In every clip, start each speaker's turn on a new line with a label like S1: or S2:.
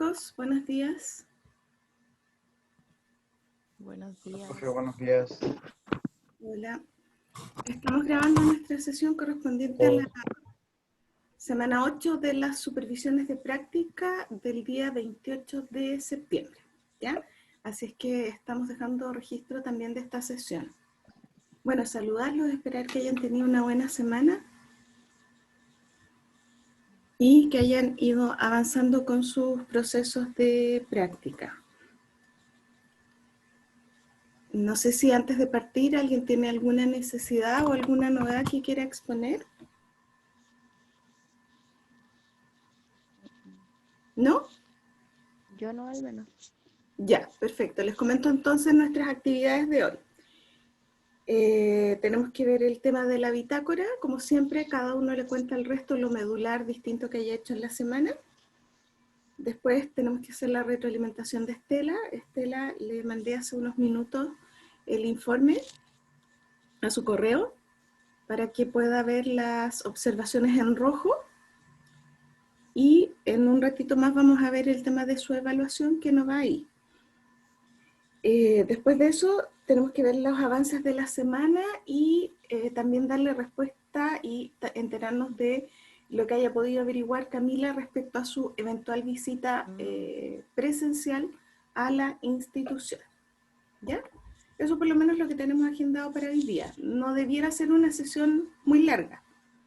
S1: chicos, buenos días.
S2: Buenos días.
S3: Profe, buenos días.
S1: Hola. Estamos grabando nuestra sesión correspondiente a la semana 8 de las supervisiones de práctica del día 28 de septiembre. ¿Ya? Así es que estamos dejando registro también de esta sesión. Bueno, saludarlos, esperar que hayan tenido una buena semana y que hayan ido avanzando con sus procesos de práctica. No sé si antes de partir alguien tiene alguna necesidad o alguna novedad que quiera exponer. ¿No?
S2: Yo no, al menos.
S1: Ya, perfecto. Les comento entonces nuestras actividades de hoy. Tenemos que ver el tema de la bitácora. Como siempre, cada uno le cuenta al resto lo medular distinto que haya hecho en la semana. Después tenemos que hacer la retroalimentación de Estela. Estela, le mandé hace unos minutos el informe a su correo para que pueda ver las observaciones en rojo. Y en un ratito más vamos a ver el tema de su evaluación que no va ahí. Después de eso tenemos que ver los avances de la semana y también darle respuesta y enterarnos de lo que haya podido averiguar Camila respecto a su eventual visita presencial a la institución. ¿Ya? Eso por lo menos es lo que tenemos agendado para hoy día. No debiera ser una sesión muy larga,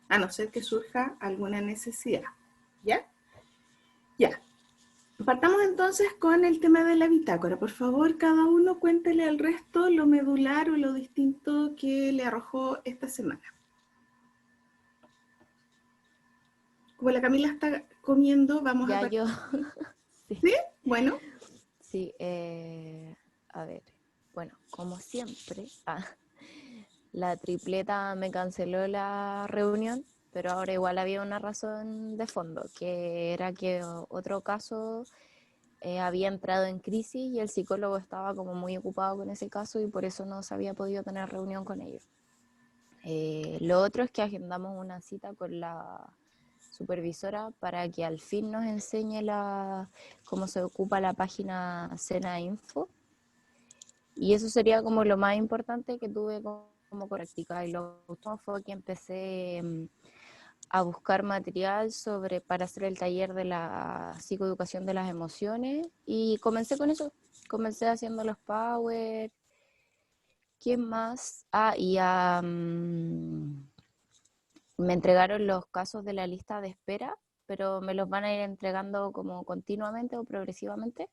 S1: a no ser que surja alguna necesidad. ¿Ya? Ya. Partamos entonces con el tema de la bitácora. Por favor, cada uno cuéntele al resto lo medular o lo distinto que le arrojó esta semana. Como la Camila está comiendo, vamos
S2: Ya
S1: a...
S2: yo.
S1: Sí. ¿Sí? Bueno.
S2: Sí, a ver. Bueno, como siempre, la tripleta me canceló la reunión, pero ahora igual había una razón de fondo, que era que otro caso había entrado en crisis y el psicólogo estaba como muy ocupado con ese caso y por eso no se había podido tener reunión con ellos. Lo otro es que agendamos una cita con la supervisora para que al fin nos enseñe cómo se ocupa la página Sena Info. Y eso sería como lo más importante que tuve como práctica. Y lo último fue que empecé a buscar material para hacer el taller de la psicoeducación de las emociones. Y comencé con eso. Comencé haciendo los power. ¿Qué más? Me entregaron los casos de la lista de espera, pero me los van a ir entregando como continuamente o progresivamente.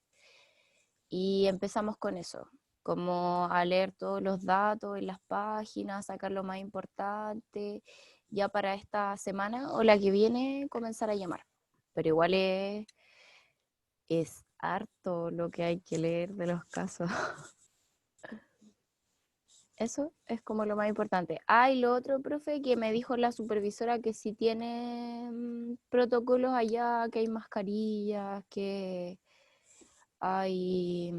S2: Y empezamos con eso, como a leer todos los datos en las páginas, sacar lo más importante, ya para esta semana o la que viene comenzar a llamar. Pero igual es harto lo que hay que leer de los casos. Eso es como lo más importante. Y lo otro, profe, que me dijo la supervisora que si tiene protocolos allá, que hay mascarillas, que hay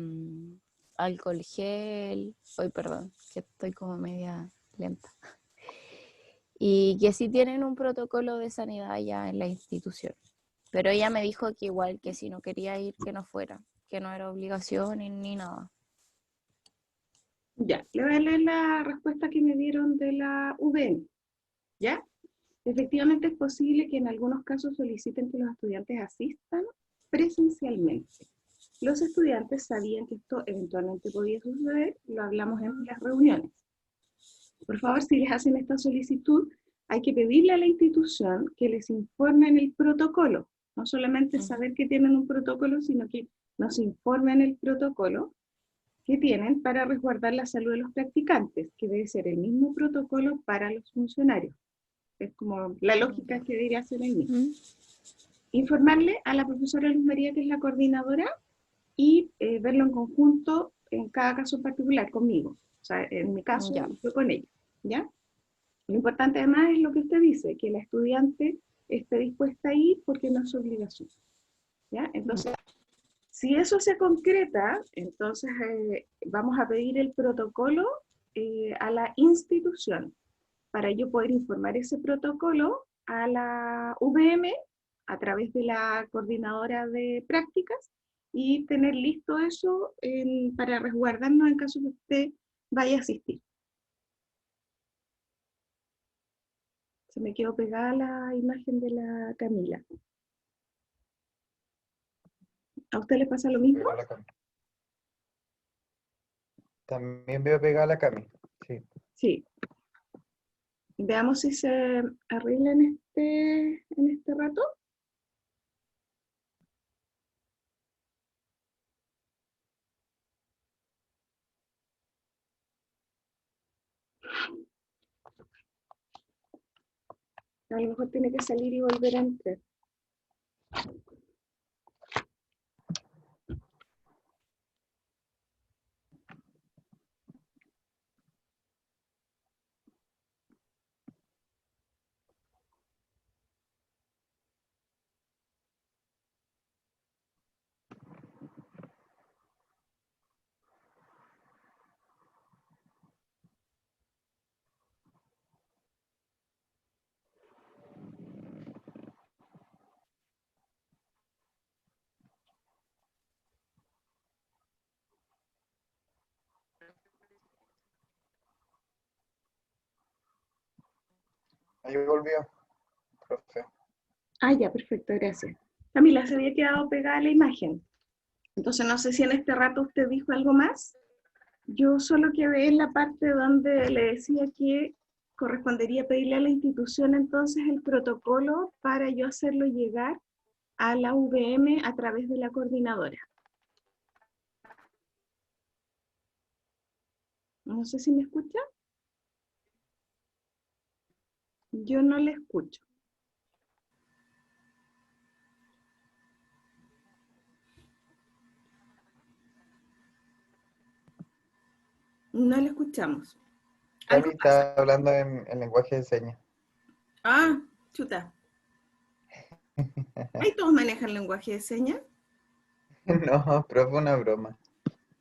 S2: alcohol gel. Hoy, perdón, que estoy como media lenta. Y que sí tienen un protocolo de sanidad allá en la institución. Pero ella me dijo que igual, que si no quería ir, que no fuera, que no era obligación ni nada.
S1: Ya, le voy a leer la respuesta que me dieron de la UDN. ¿Ya? Efectivamente es posible que en algunos casos soliciten que los estudiantes asistan presencialmente. Los estudiantes sabían que esto eventualmente podía suceder, lo hablamos en las reuniones. Por favor, si les hacen esta solicitud, hay que pedirle a la institución que les informen el protocolo. No solamente saber que tienen un protocolo, sino que nos informen el protocolo que tienen para resguardar la salud de los practicantes, que debe ser el mismo protocolo para los funcionarios. Es como la lógica que debería ser el mismo. Informarle a la profesora Luz María, que es la coordinadora, y verlo en conjunto en cada caso particular conmigo. O sea, en mi caso, yo con ella. ¿Ya? Lo importante además es lo que usted dice, que la estudiante esté dispuesta a ir porque no es su obligación. ¿Ya? Entonces, si eso se concreta, entonces vamos a pedir el protocolo a la institución para yo poder informar ese protocolo a la VM a través de la coordinadora de prácticas y tener listo eso para resguardarnos en caso que usted vaya a asistir. Se me quedó pegada la imagen de la Camila. ¿A usted le pasa lo mismo?
S3: Pegada la Cami. También veo pegada la Cami. Sí.
S1: Sí. Veamos si se arregla en este rato. A lo mejor tiene que salir y volver a entrar.
S3: Ahí volvió, profe.
S1: Ah, ya, perfecto, gracias. Camila, se había quedado pegada la imagen. Entonces no sé si en este rato usted dijo algo más. Yo solo quedé en la parte donde le decía que correspondería pedirle a la institución entonces el protocolo para yo hacerlo llegar a la UVM a través de la coordinadora. No sé si me escucha. Yo no le escucho. No le escuchamos.
S3: Cami
S1: ¿Algo pasa?
S3: está hablando en lenguaje de señas.
S1: Ah, chuta. ¿Ahí todos manejan lenguaje de señas?
S3: No, profe, una broma.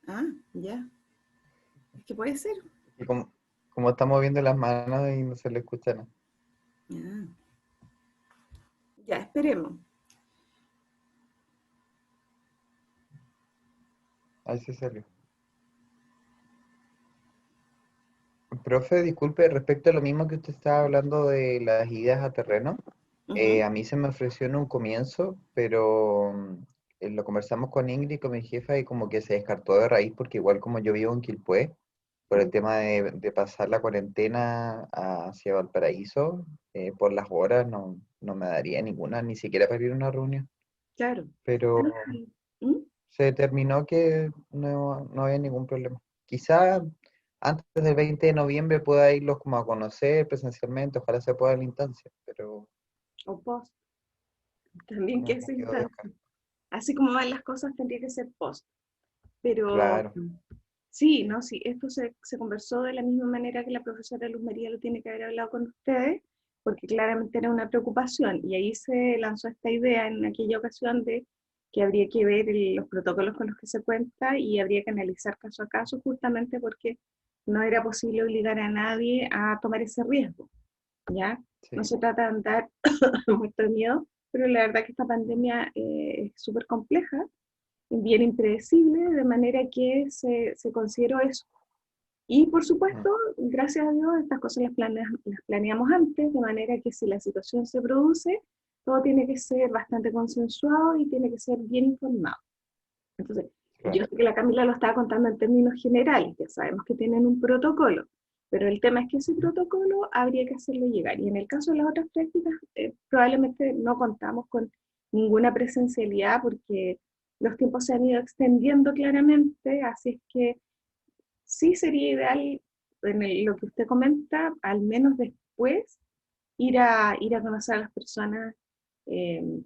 S1: Ah, ya. Es que puede ser.
S3: Y como está moviendo las manos y no se le escucha nada.
S1: Ah. Ya, esperemos.
S3: Ahí se salió. Profe, disculpe, respecto a lo mismo que usted estaba hablando de las idas a terreno,
S1: Ujú.
S3: a mí se me ofreció en un comienzo, pero lo conversamos con Ingrid, con mi jefa, y como que se descartó de raíz, porque igual como yo vivo en Quilpué, por el tema de pasar la cuarentena hacia Valparaíso, por las horas no me daría ninguna, ni siquiera para ir a una reunión.
S1: Claro.
S3: Pero
S1: Ah, sí. ¿Mm?
S3: se determinó que no había ningún problema. Quizá antes del 20 de noviembre pueda irlos como a conocer presencialmente, ojalá se pueda en la instancia, pero
S1: O post. También que
S3: no
S1: es
S3: quedó
S1: instancia.
S3: descartado.
S1: Así como van las cosas, tendría que ser post. Pero
S3: Claro,
S1: sí, ¿no? Sí, esto se conversó de la misma manera que la profesora Luz María lo tiene que haber hablado con ustedes, porque claramente era una preocupación. Y ahí se lanzó esta idea en aquella ocasión de que habría que ver los protocolos con los que se cuenta y habría que analizar caso a caso, justamente porque no era posible obligar a nadie a tomar ese riesgo, ¿ya? No
S3: sí,
S1: se trata de andar muerto de miedo, pero la verdad que esta pandemia es súper compleja, bien impredecible, de manera que se consideró eso. Y por
S3: mm,
S1: supuesto, gracias a Dios, estas cosas las planeamos antes, de manera que si la situación se produce, todo tiene que ser bastante consensuado y tiene que ser bien informado. Entonces, yo
S3: claro,
S1: sé que la Camila lo estaba contando en términos generales, ya sabemos que tienen un protocolo, pero el tema es que ese protocolo habría que hacerlo llegar. Y en el caso de las otras prácticas, probablemente no contamos con ninguna presencialidad porque los tiempos se han ido extendiendo claramente, así es que sí sería ideal, lo que usted comenta, al menos después ir a conocer a las personas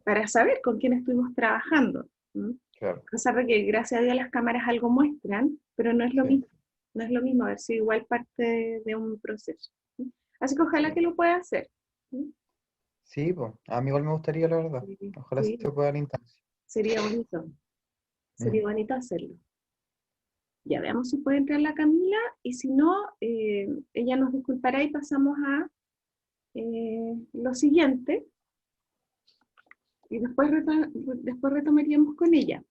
S1: para saber con quién estuvimos trabajando. ¿Mm?
S3: claro,
S1: A pesar de que gracias a Dios las cámaras algo muestran, pero no es lo
S3: sí,
S1: mismo. No es lo mismo haber sido igual parte de un proceso. ¿Mm? Así que ojalá
S3: sí.
S1: que lo pueda hacer. ¿Mm?
S3: Sí, pues, a mí igual me gustaría, la verdad.
S1: Sí,
S3: Ojalá se
S1: sí,
S3: pueda la instancia.
S1: sería bonito. Sería
S3: Mm.
S1: bonito hacerlo. Ya veamos si puede entrar la Camila y si no, ella nos disculpará y pasamos a lo siguiente. y después retomaríamos con ella.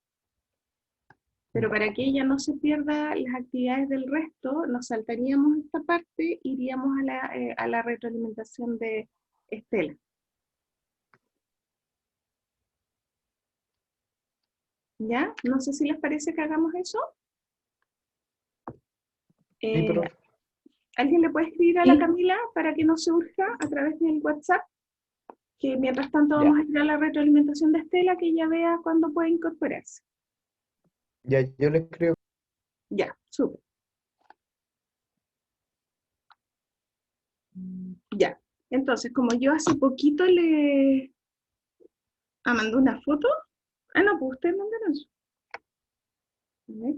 S1: Pero para que ella no se pierda las actividades del resto, nos saltaríamos esta parte, iríamos a la retroalimentación de Estela. ¿Ya? No sé si les parece que hagamos eso.
S3: Sí, profe.
S1: ¿Alguien le puede escribir a la Camila para que no se urja a través del WhatsApp? Que mientras tanto
S3: Ya.
S1: vamos a ir a la retroalimentación de Estela, que ella vea cuándo puede incorporarse.
S3: Ya, yo le escribo.
S1: Ya, súper. Ya. Entonces, como yo hace poquito le mandé una foto. Ah, no, pues ustedes mandaron eso. A ver.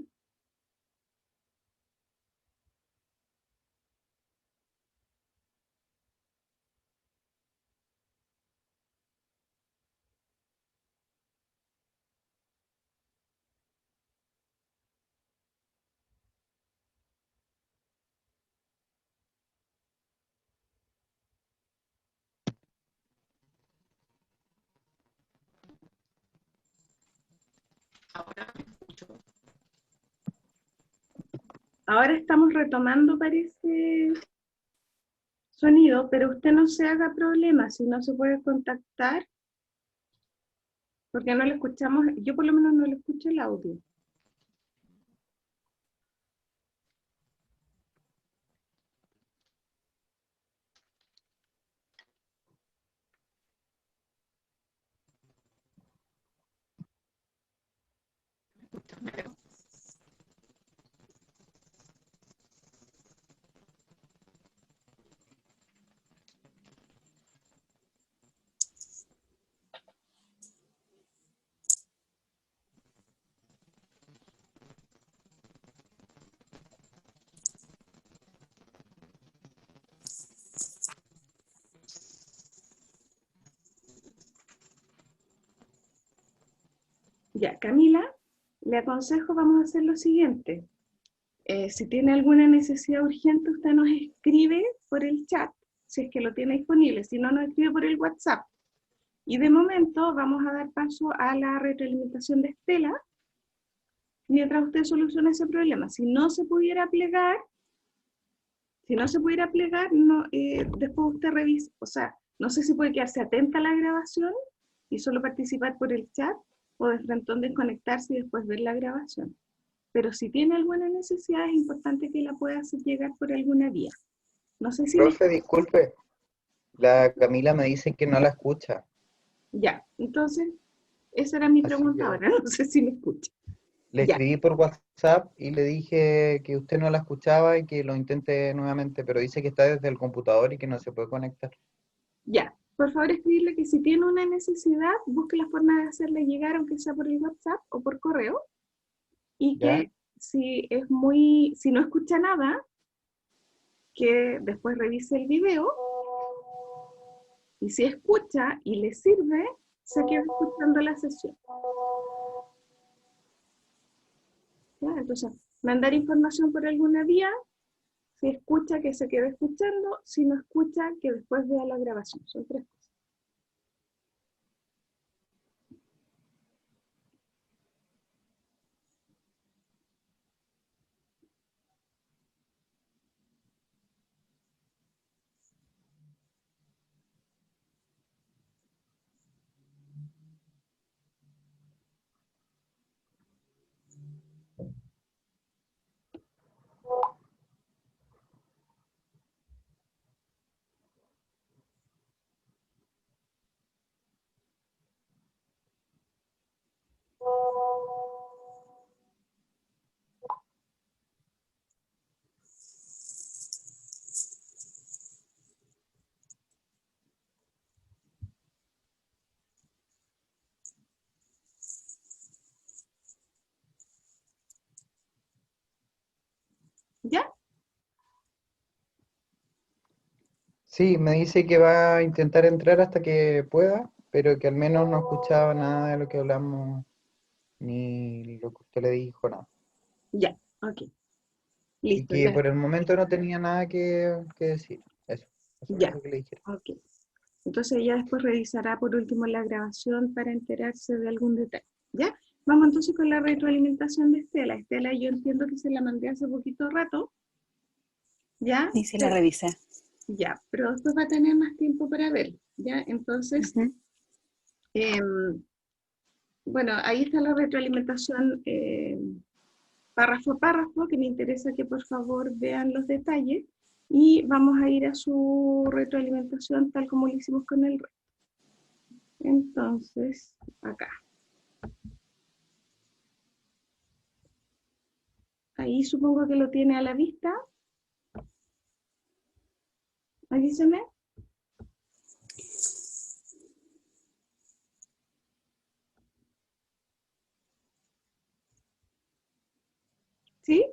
S1: Ahora estamos retomando, parece, sonido, pero usted no se haga problema si no se puede contactar, porque no le escuchamos, yo por lo menos no le escucho el audio. Ya, Camila, le aconsejo, vamos a hacer lo siguiente. Si tiene alguna necesidad urgente, usted nos escribe por el chat, si es que lo tiene disponible, si no, nos escribe por el WhatsApp. Y de momento vamos a dar paso a la retroalimentación de Estela, mientras usted soluciona ese problema. Si no se pudiera plegar, no, después usted revisa, o sea, no sé si puede quedarse atenta a la grabación y solo participar por el chat, o de frente desconectarse y después ver la grabación. Pero si tiene alguna necesidad, es importante que la pueda hacer llegar por alguna vía. No sé si...
S3: Profe, disculpe. La Camila me dice que no la escucha.
S1: Ya, entonces, esa era mi
S3: Así
S1: pregunta
S3: que
S1: ahora, no sé si me escucha.
S3: le
S1: Ya,
S3: escribí por WhatsApp y le dije que usted no la escuchaba y que lo intente nuevamente, pero dice que está desde el computador y que no se puede conectar.
S1: ya. Por favor, escribirle que si tiene una necesidad, busque la forma de hacerle llegar, aunque sea por el WhatsApp o por correo, y
S3: ¿Ya?
S1: que si no escucha nada, que después revise el video, y si escucha y le sirve, se queda escuchando la sesión. ¿Ya? Entonces, mandar información por alguna vía, si escucha que se quede escuchando, si no escucha que después vea la grabación. Son tres cosas. ¿Ya?
S3: Sí, me dice que va a intentar entrar hasta que pueda, pero que al menos no escuchaba nada de lo que hablamos, ni lo que usted le dijo, nada.
S1: Ya, ok.
S3: Y
S1: Listo,
S3: que por el momento no tenía nada que decir. Eso es
S1: ya,
S3: lo que le dije.
S1: ok. Entonces ella después revisará por último la grabación para enterarse de algún detalle, ¿ya? Vamos entonces con la retroalimentación de Estela. Estela, yo entiendo que se la mandé hace poquito rato, ¿ya?
S4: Y sí la revisé.
S1: Ya, pero después va a tener más tiempo para verlo, ¿ya? Entonces, bueno, ahí está la retroalimentación párrafo a párrafo, que me interesa que por favor vean los detalles, y vamos a ir a su retroalimentación tal como lo hicimos con el resto. Entonces, acá. Ahí supongo que lo tiene a la vista. Avíseme. ¿Sí?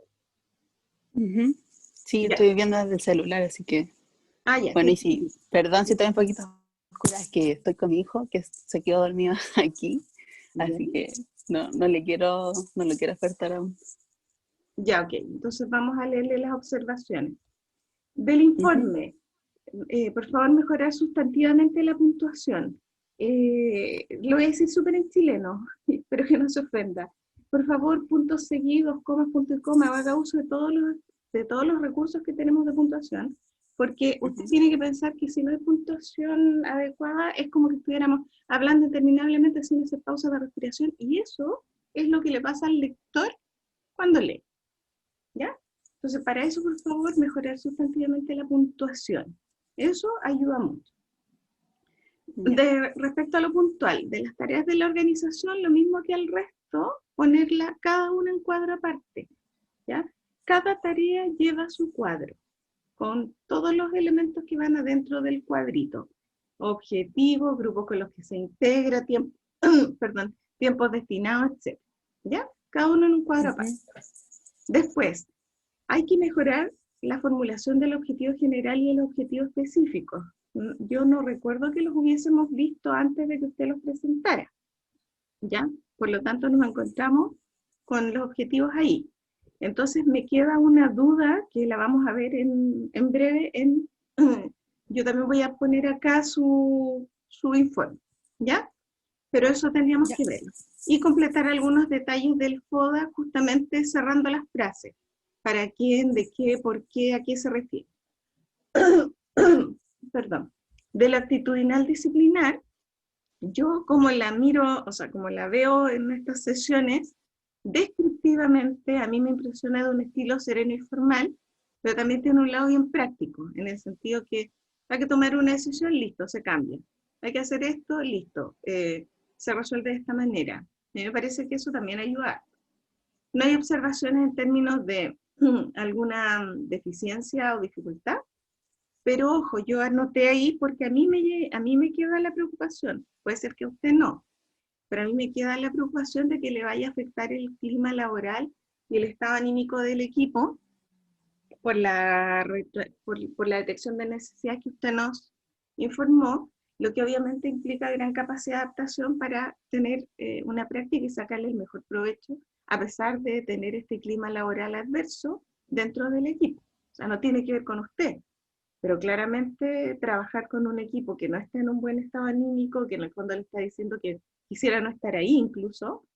S4: Sí,
S1: Ya.
S4: estoy viendo desde el celular, así que...
S1: Ah, ya.
S4: Bueno, y sí, perdón si estoy un poquito oscura, es que estoy con mi hijo, que se quedó dormido aquí, así que no lo quiero despertar aún.
S1: Ya, ok. Entonces vamos a leerle las observaciones. Del informe, por favor mejorar sustantivamente la puntuación. Lo voy a decir súper en chileno, espero que no se ofenda. Por favor, puntos seguidos, comas, punto y coma, haga uso de todos los recursos que tenemos de puntuación, porque usted tiene que pensar que si no hay puntuación adecuada, es como que estuviéramos hablando interminablemente sin hacer pausa de respiración, y eso es lo que le pasa al lector cuando lee, ¿ya? Entonces, para eso, por favor, mejorar sustantivamente la puntuación. Eso ayuda mucho. Respecto a lo puntual, de las tareas de la organización, lo mismo que al resto, ponerla cada una en cuadro aparte, ¿ya? Cada tarea lleva su cuadro, con todos los elementos que van adentro del cuadrito. Objetivos, grupos con los que se integra, tiempo, perdón, tiempos destinados, etc. ¿Ya? Cada uno en un cuadro aparte. Después, hay que mejorar la formulación del objetivo general y el objetivo específico. Yo no recuerdo que los hubiésemos visto antes de que usted los presentara, ¿ya? Por lo tanto, nos encontramos con los objetivos ahí. Entonces, me queda una duda que la vamos a ver en breve. Yo también voy a poner acá su informe, ¿ya? Pero eso tendríamos que verlo. Y completar algunos detalles del FODA, justamente cerrando las frases. ¿Para quién? ¿De qué? ¿Por qué? ¿A qué se refiere? Perdón. De la actitudinal disciplinar, yo como la miro, o sea, como la veo en estas sesiones, descriptivamente a mí me impresiona de un estilo sereno y formal, pero también tiene un lado bien práctico, en el sentido que hay que tomar una decisión, listo, se cambia. Hay que hacer esto, listo, se resuelve de esta manera. A mí me parece que eso también ayuda. No hay observaciones en términos de alguna deficiencia o dificultad, pero ojo, yo anoté ahí porque a mí me queda la preocupación, puede ser que a usted no, pero a mí me queda la preocupación de que le vaya a afectar el clima laboral y el estado anímico del equipo por por la detección de necesidades que usted nos informó, lo que obviamente implica gran capacidad de adaptación para tener una práctica y sacarle el mejor provecho, a pesar de tener este clima laboral adverso dentro del equipo. O sea, no tiene que ver con usted, pero claramente trabajar con un equipo que no está en un buen estado anímico, que en el fondo le está diciendo que quisiera no estar ahí incluso,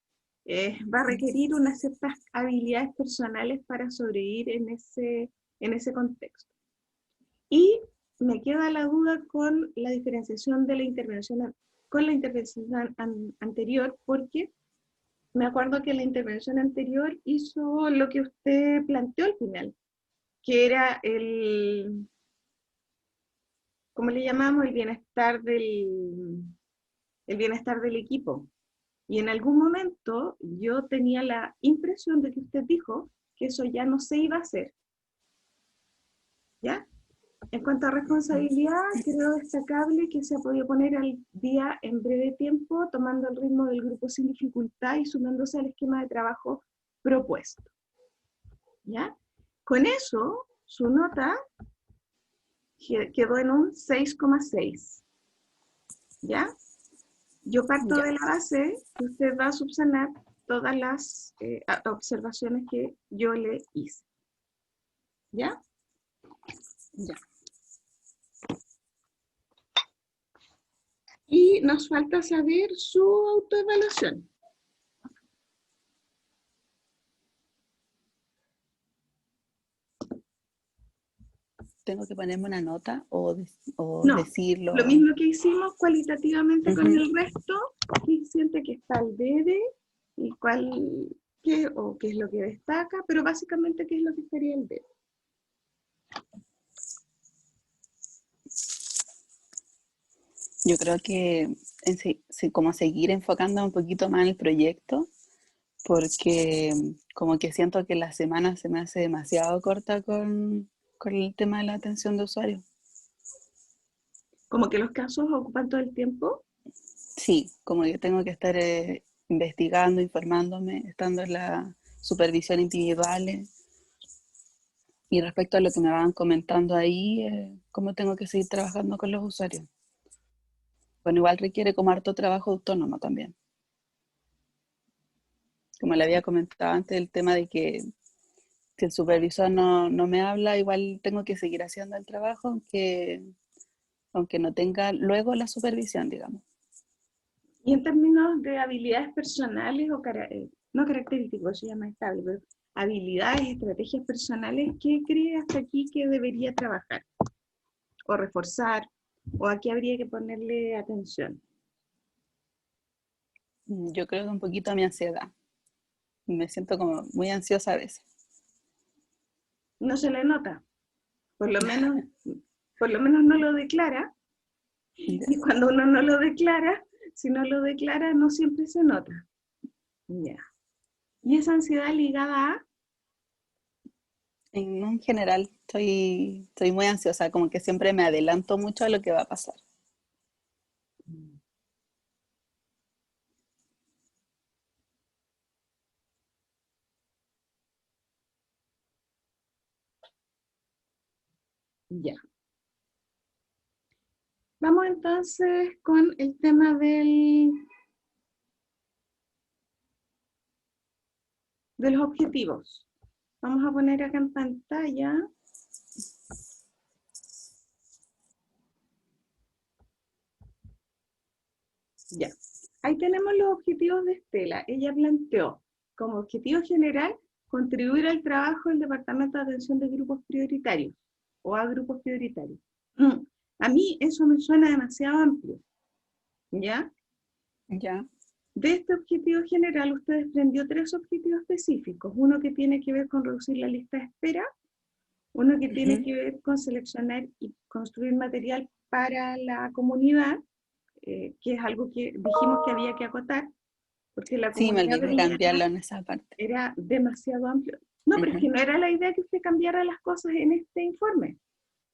S1: va a requerir unas ciertas habilidades personales para sobrevivir en ese contexto. Y me queda la duda con la diferenciación de la intervención con la intervención anterior, porque me acuerdo que la intervención anterior hizo lo que usted planteó al final, que era ¿cómo le llamamos? El bienestar del equipo. Y en algún momento yo tenía la impresión de que usted dijo que eso ya no se iba a hacer. ¿Ya? En cuanto a responsabilidad, creo destacable que se ha podido poner al día en breve tiempo, tomando el ritmo del grupo sin dificultad y sumándose al esquema de trabajo propuesto. ¿Ya? Con eso, su nota quedó en un 6,6. ¿Ya? Yo parto de la base que usted va a subsanar todas las observaciones que yo le hice. ¿Ya?
S4: Ya.
S1: Y nos falta saber su autoevaluación.
S4: ¿Tengo que ponerme una nota o
S1: No,
S4: decirlo?
S1: Lo mismo que hicimos cualitativamente con
S4: Ujú.
S1: el resto, que siente que está el debe y qué es lo que destaca, pero básicamente qué es lo que estaría el debe.
S4: Yo creo que como seguir enfocando un poquito más en el proyecto, porque como que siento que la semana se me hace demasiado corta con el tema de la atención de usuarios.
S1: Como que los casos ocupan todo el tiempo.
S4: Sí, como que tengo que estar investigando, informándome, estando en la supervisión individual. Y respecto a lo que me van comentando ahí, cómo tengo que seguir trabajando con los usuarios. Bueno, igual requiere como harto trabajo autónomo también. Como le había comentado antes, el tema de que si el supervisor no me habla, igual tengo que seguir haciendo el trabajo, aunque no tenga luego la supervisión, digamos.
S1: Y en términos de habilidades personales, no característicos, eso ya más estable, pero habilidades, estrategias personales, ¿qué cree hasta aquí que debería trabajar? O reforzar, o aquí habría que ponerle atención.
S4: Yo creo que un poquito a mi ansiedad. Me siento como muy ansiosa a veces.
S1: No se le nota, por lo menos no lo declara, y cuando uno no lo declara, si no lo declara, no siempre se nota. Ya. Y esa ansiedad ligada a,
S4: En general, estoy muy ansiosa, como que siempre me adelanto mucho a lo que va a pasar.
S1: ya. Vamos entonces con el tema de los objetivos. Vamos a poner acá en pantalla. Ya. Ahí tenemos los objetivos de Estela. Ella planteó como objetivo general contribuir al trabajo del Departamento de Atención de Grupos Prioritarios o a grupos prioritarios. A mí eso me suena demasiado amplio. ¿Ya?
S4: Ya.
S1: De este objetivo general, usted desprendió 3 objetivos específicos. Uno que tiene que ver con reducir la lista de espera, uno que tiene que ver con seleccionar y construir material para la comunidad, que es algo que dijimos que había que acotar, porque la
S4: Sí, me
S1: comunidad
S4: olvidé cambiarlo en esa parte.
S1: era demasiado amplio. No, pero es que no era la idea que usted cambiara las cosas en este informe.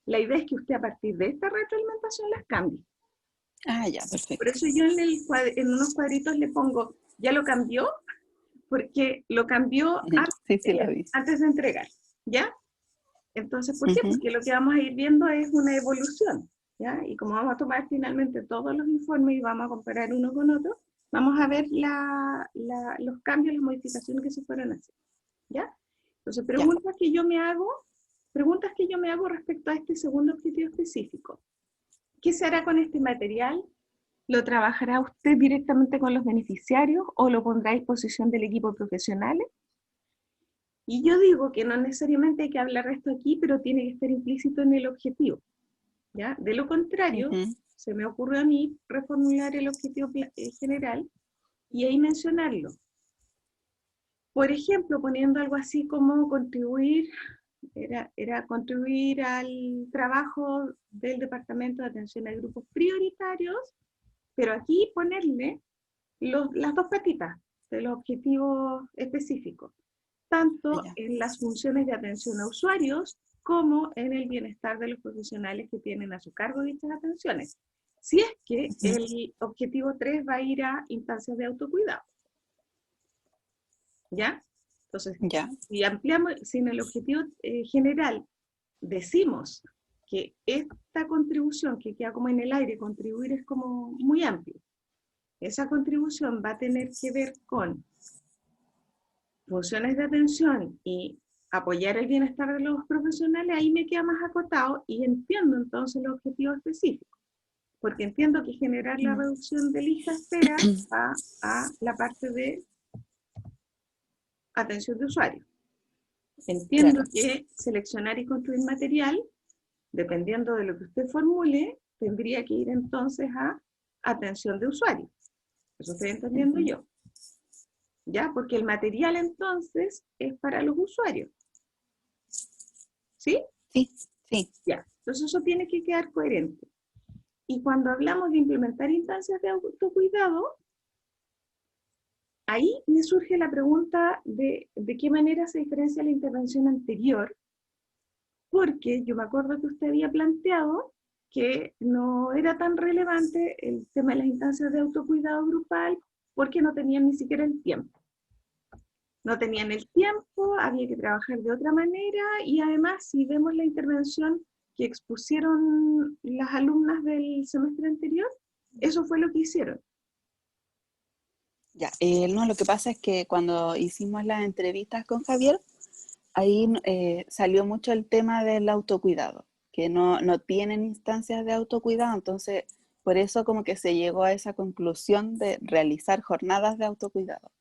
S1: La idea es que usted a partir de esta retroalimentación las cambie.
S4: Ah, ya,
S1: Por
S4: perfecto.
S1: eso yo en unos cuadritos le pongo, ¿ya lo cambió? Porque lo cambió
S4: Sí, la vi.
S1: antes de entregar, ¿ya? Entonces, ¿por qué? Porque lo que vamos a ir viendo es una evolución, ¿ya? Y como vamos a tomar finalmente todos los informes y vamos a comparar uno con otro, vamos a ver los cambios, las modificaciones que se fueron haciendo, ¿ya? Entonces, preguntas que yo me hago respecto a este segundo objetivo específico. ¿Qué se hará con este material? ¿Lo trabajará usted directamente con los beneficiarios o lo pondrá a disposición del equipo profesional? Y yo digo que no necesariamente hay que hablar de esto aquí, pero tiene que estar implícito en el objetivo, ¿ya? De lo contrario, se me ocurre a mí reformular el objetivo general y ahí mencionarlo. Por ejemplo, poniendo algo así como contribuir, era contribuir al trabajo del Departamento de Atención a Grupos Prioritarios, pero aquí ponerle las 2 patitas de los objetivos específicos, tanto en las funciones de atención a usuarios como en el bienestar de los profesionales que tienen a su cargo dichas atenciones. Si es que el objetivo 3 va a ir a instancias de autocuidado. ¿Ya? Entonces, si ampliamos, si en el objetivo general decimos que esta contribución que queda como en el aire, contribuir es como muy amplio, esa contribución va a tener que ver con funciones de atención y apoyar el bienestar de los profesionales, ahí me queda más acotado y entiendo entonces los objetivos específicos. porque entiendo que generar la reducción de lista de espera va a la parte de atención de usuario. Entiendo
S4: Claro.
S1: que seleccionar y construir material, dependiendo de lo que usted formule, tendría que ir entonces a atención de usuario. Eso estoy entendiendo
S4: Ujú.
S1: yo. ¿Ya? Porque el material entonces es para los usuarios. ¿Sí?
S4: Sí, sí.
S1: Ya. Entonces eso tiene que quedar coherente. Y cuando hablamos de implementar instancias de autocuidado, ahí me surge la pregunta de qué manera se diferencia la intervención anterior, porque yo me acuerdo que usted había planteado que no era tan relevante el tema de las instancias de autocuidado grupal porque no tenían ni siquiera el tiempo. No tenían el tiempo, había que trabajar de otra manera y además si vemos la intervención que expusieron las alumnas del semestre anterior, eso fue lo que hicieron.
S4: Ya, no, lo que pasa es que cuando hicimos las entrevistas con Javier, ahí salió mucho el tema del autocuidado, que no tienen instancias de autocuidado, entonces por eso como que se llegó a esa conclusión de realizar jornadas de autocuidado,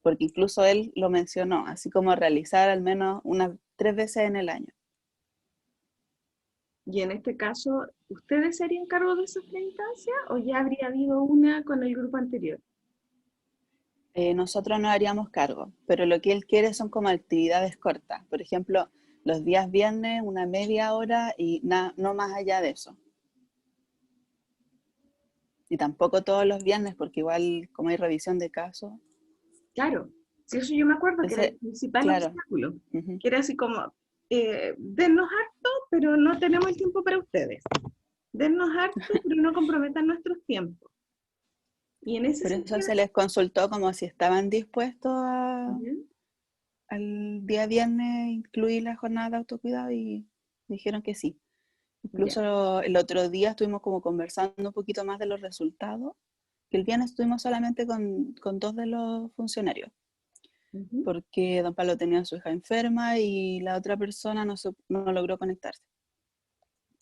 S4: porque incluso él lo mencionó, así como realizar al menos unas 3 veces en el año.
S1: Y en este caso, ¿ustedes se harían cargo de esas tres instancias o ya habría habido una con el grupo anterior?
S4: Nosotros nos haríamos cargo, pero lo que él quiere son como actividades cortas, por ejemplo, los días viernes, una media hora y no más allá de eso. Y tampoco todos los viernes, porque igual como hay revisión de casos.
S1: Claro, si eso yo me acuerdo que era el
S4: Entonces,
S1: principal
S4: claro,
S1: obstáculo,
S4: ujú.
S1: que era así como, dennos harto, pero no tenemos el tiempo para ustedes. Dennos harto, pero no comprometan nuestros tiempos. Y en ese
S4: Por eso
S1: sentido,
S4: se les consultó como si estaban dispuestos
S1: ujú,
S4: al día viernes incluir la jornada de autocuidado y dijeron que sí.
S1: ya,
S4: Incluso el otro día estuvimos como conversando un poquito más de los resultados, que el viernes estuvimos solamente con 2 de los funcionarios,
S1: ujú,
S4: porque don Pablo tenía a su hija enferma y la otra persona no logró conectarse.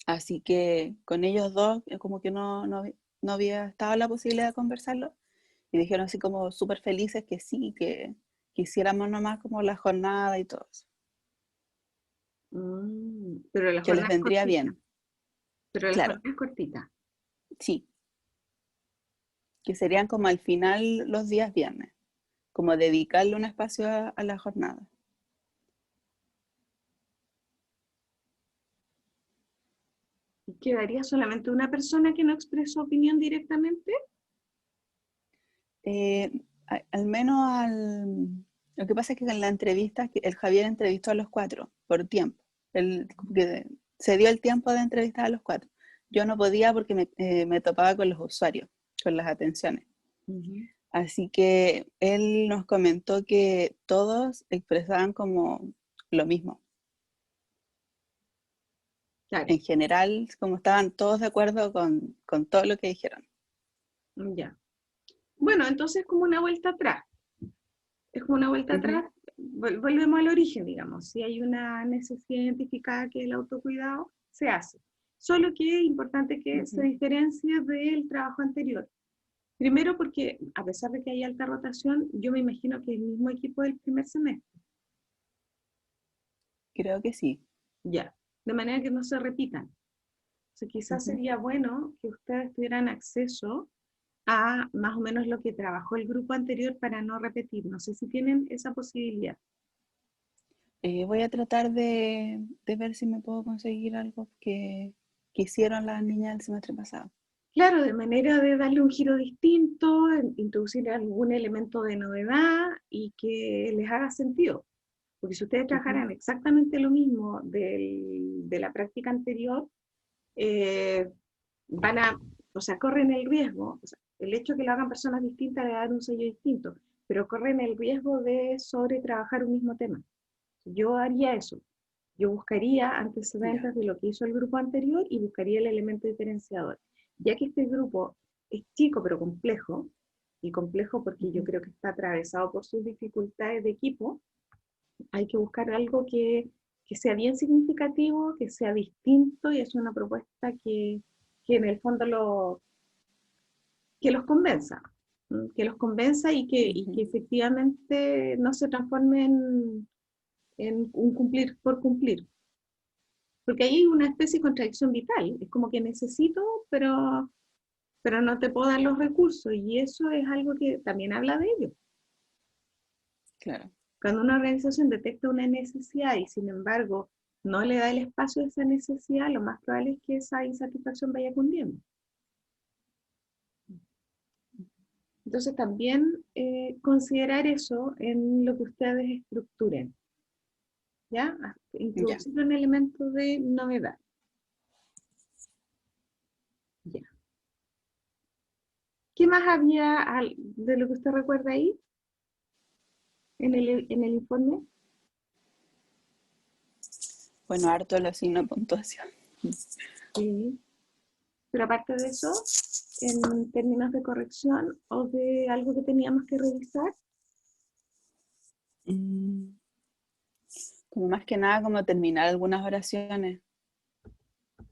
S4: Así que con ellos dos como que no había estado la posibilidad de conversarlo y dijeron así como súper felices que sí, que quisiéramos nomás como la jornada y todo eso,
S1: pero la
S4: que les
S1: jornada es
S4: vendría
S1: cortita,
S4: bien,
S1: pero la
S4: claro,
S1: jornada es cortita.
S4: sí, que serían como al final los días viernes, como dedicarle un espacio a la jornada.
S1: ¿Y quedaría solamente una persona que no expresó opinión directamente?
S4: Eh, al menos lo que pasa es que en la entrevista, el Javier entrevistó a los 4 por tiempo. Él como que se dio el tiempo de entrevistar a los 4. Yo no podía porque me topaba con los usuarios, con las atenciones.
S1: Ujú,
S4: Así que él nos comentó que todos expresaban como lo mismo.
S1: claro,
S4: En general, como estaban todos de acuerdo con todo lo que dijeron.
S1: ya. Bueno, entonces es como una vuelta atrás. Es como una vuelta
S4: Ujú.
S1: atrás, volvemos al origen, digamos. Si hay una necesidad identificada que el autocuidado, se hace. Solo que es importante que se
S4: Ujú.
S1: diferencie del trabajo anterior. Primero porque, a pesar de que hay alta rotación, yo me imagino que el mismo equipo del primer semestre,
S4: Creo que sí.
S1: ya, de manera que no se repitan. O sea, quizás
S4: Ujú.
S1: sería bueno que ustedes tuvieran acceso a más o menos lo que trabajó el grupo anterior para no repetir. No sé si tienen esa posibilidad.
S4: Voy a tratar de ver si me puedo conseguir algo que hicieron las niñas el semestre pasado.
S1: Claro, de manera de darle un giro distinto, introducir algún elemento de novedad y que les haga sentido. Porque si ustedes
S4: Ujú.
S1: trabajaran exactamente lo mismo de la práctica anterior, eh, van a, o sea, corren el riesgo, o sea, el hecho de que lo hagan personas distintas le va a dar un sello distinto, pero corren el riesgo de sobre trabajar un mismo tema. Yo haría eso. Yo buscaría
S4: Ya.
S1: antecedentes de lo que hizo el grupo anterior y buscaría el elemento diferenciador. Ya que este grupo es chico pero complejo, y complejo porque yo
S4: Ujú.
S1: creo que está atravesado por sus dificultades de equipo, hay que buscar algo que sea bien significativo, que sea distinto y es una propuesta que que en el fondo que los convenza, que los convenza y que efectivamente no se transforme en un cumplir por cumplir. Porque ahí hay una especie de contradicción vital, es como que necesito, pero no te puedo dar los recursos, y eso es algo que también habla de ello.
S4: Claro.
S1: Cuando una organización detecta una necesidad y sin embargo no le da el espacio a esa necesidad, lo más probable es que esa insatisfacción vaya cundiendo. Entonces también considerar eso en lo que ustedes estructuren, ¿ya? Introducir un elemento de novedad. Ya. ¿Qué más había de lo que usted recuerda ahí? En el informe.
S4: Bueno, harto los signos de puntuación.
S1: Sí. Pero aparte de eso, en términos de corrección o de algo que teníamos que revisar.
S4: Como más que nada, como terminar algunas oraciones.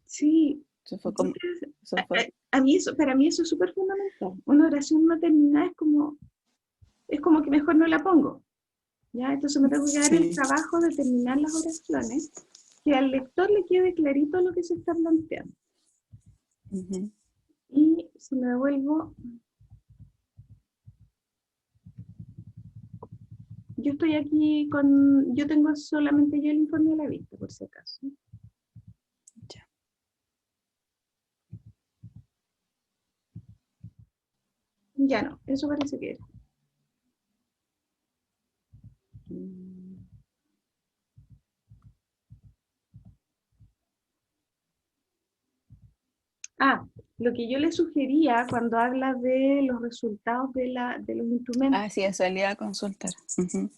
S1: Sí.
S4: Eso fue como,
S1: para mí eso es súper fundamental. Una oración no terminada es como que mejor no la pongo. ¿Ya? Entonces me tengo que dar el trabajo de terminar las oraciones, que al lector le quede clarito lo que se está planteando. Y si me devuelvo, yo estoy aquí yo tengo solamente yo el informe a la vista, por si acaso. Ya no, eso parece que era. Lo que yo le sugería cuando habla de los resultados de los instrumentos.
S4: Ah, sí, eso le iba a consultar.
S1: Sí.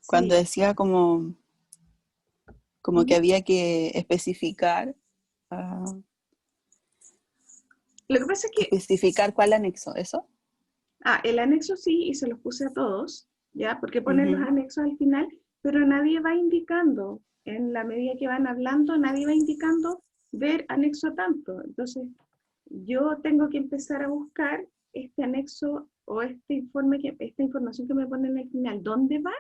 S4: Cuando decía como que había que especificar.
S1: Lo que pasa es que...
S4: Especificar cuál anexo, ¿eso?
S1: El anexo sí, y se los puse a todos, ¿ya? Porque ponen los anexos al final, pero nadie va indicando, en la medida que van hablando, nadie va indicando ver anexo tanto. Entonces, yo tengo que empezar a buscar este anexo o esta información que me ponen al final, ¿dónde va?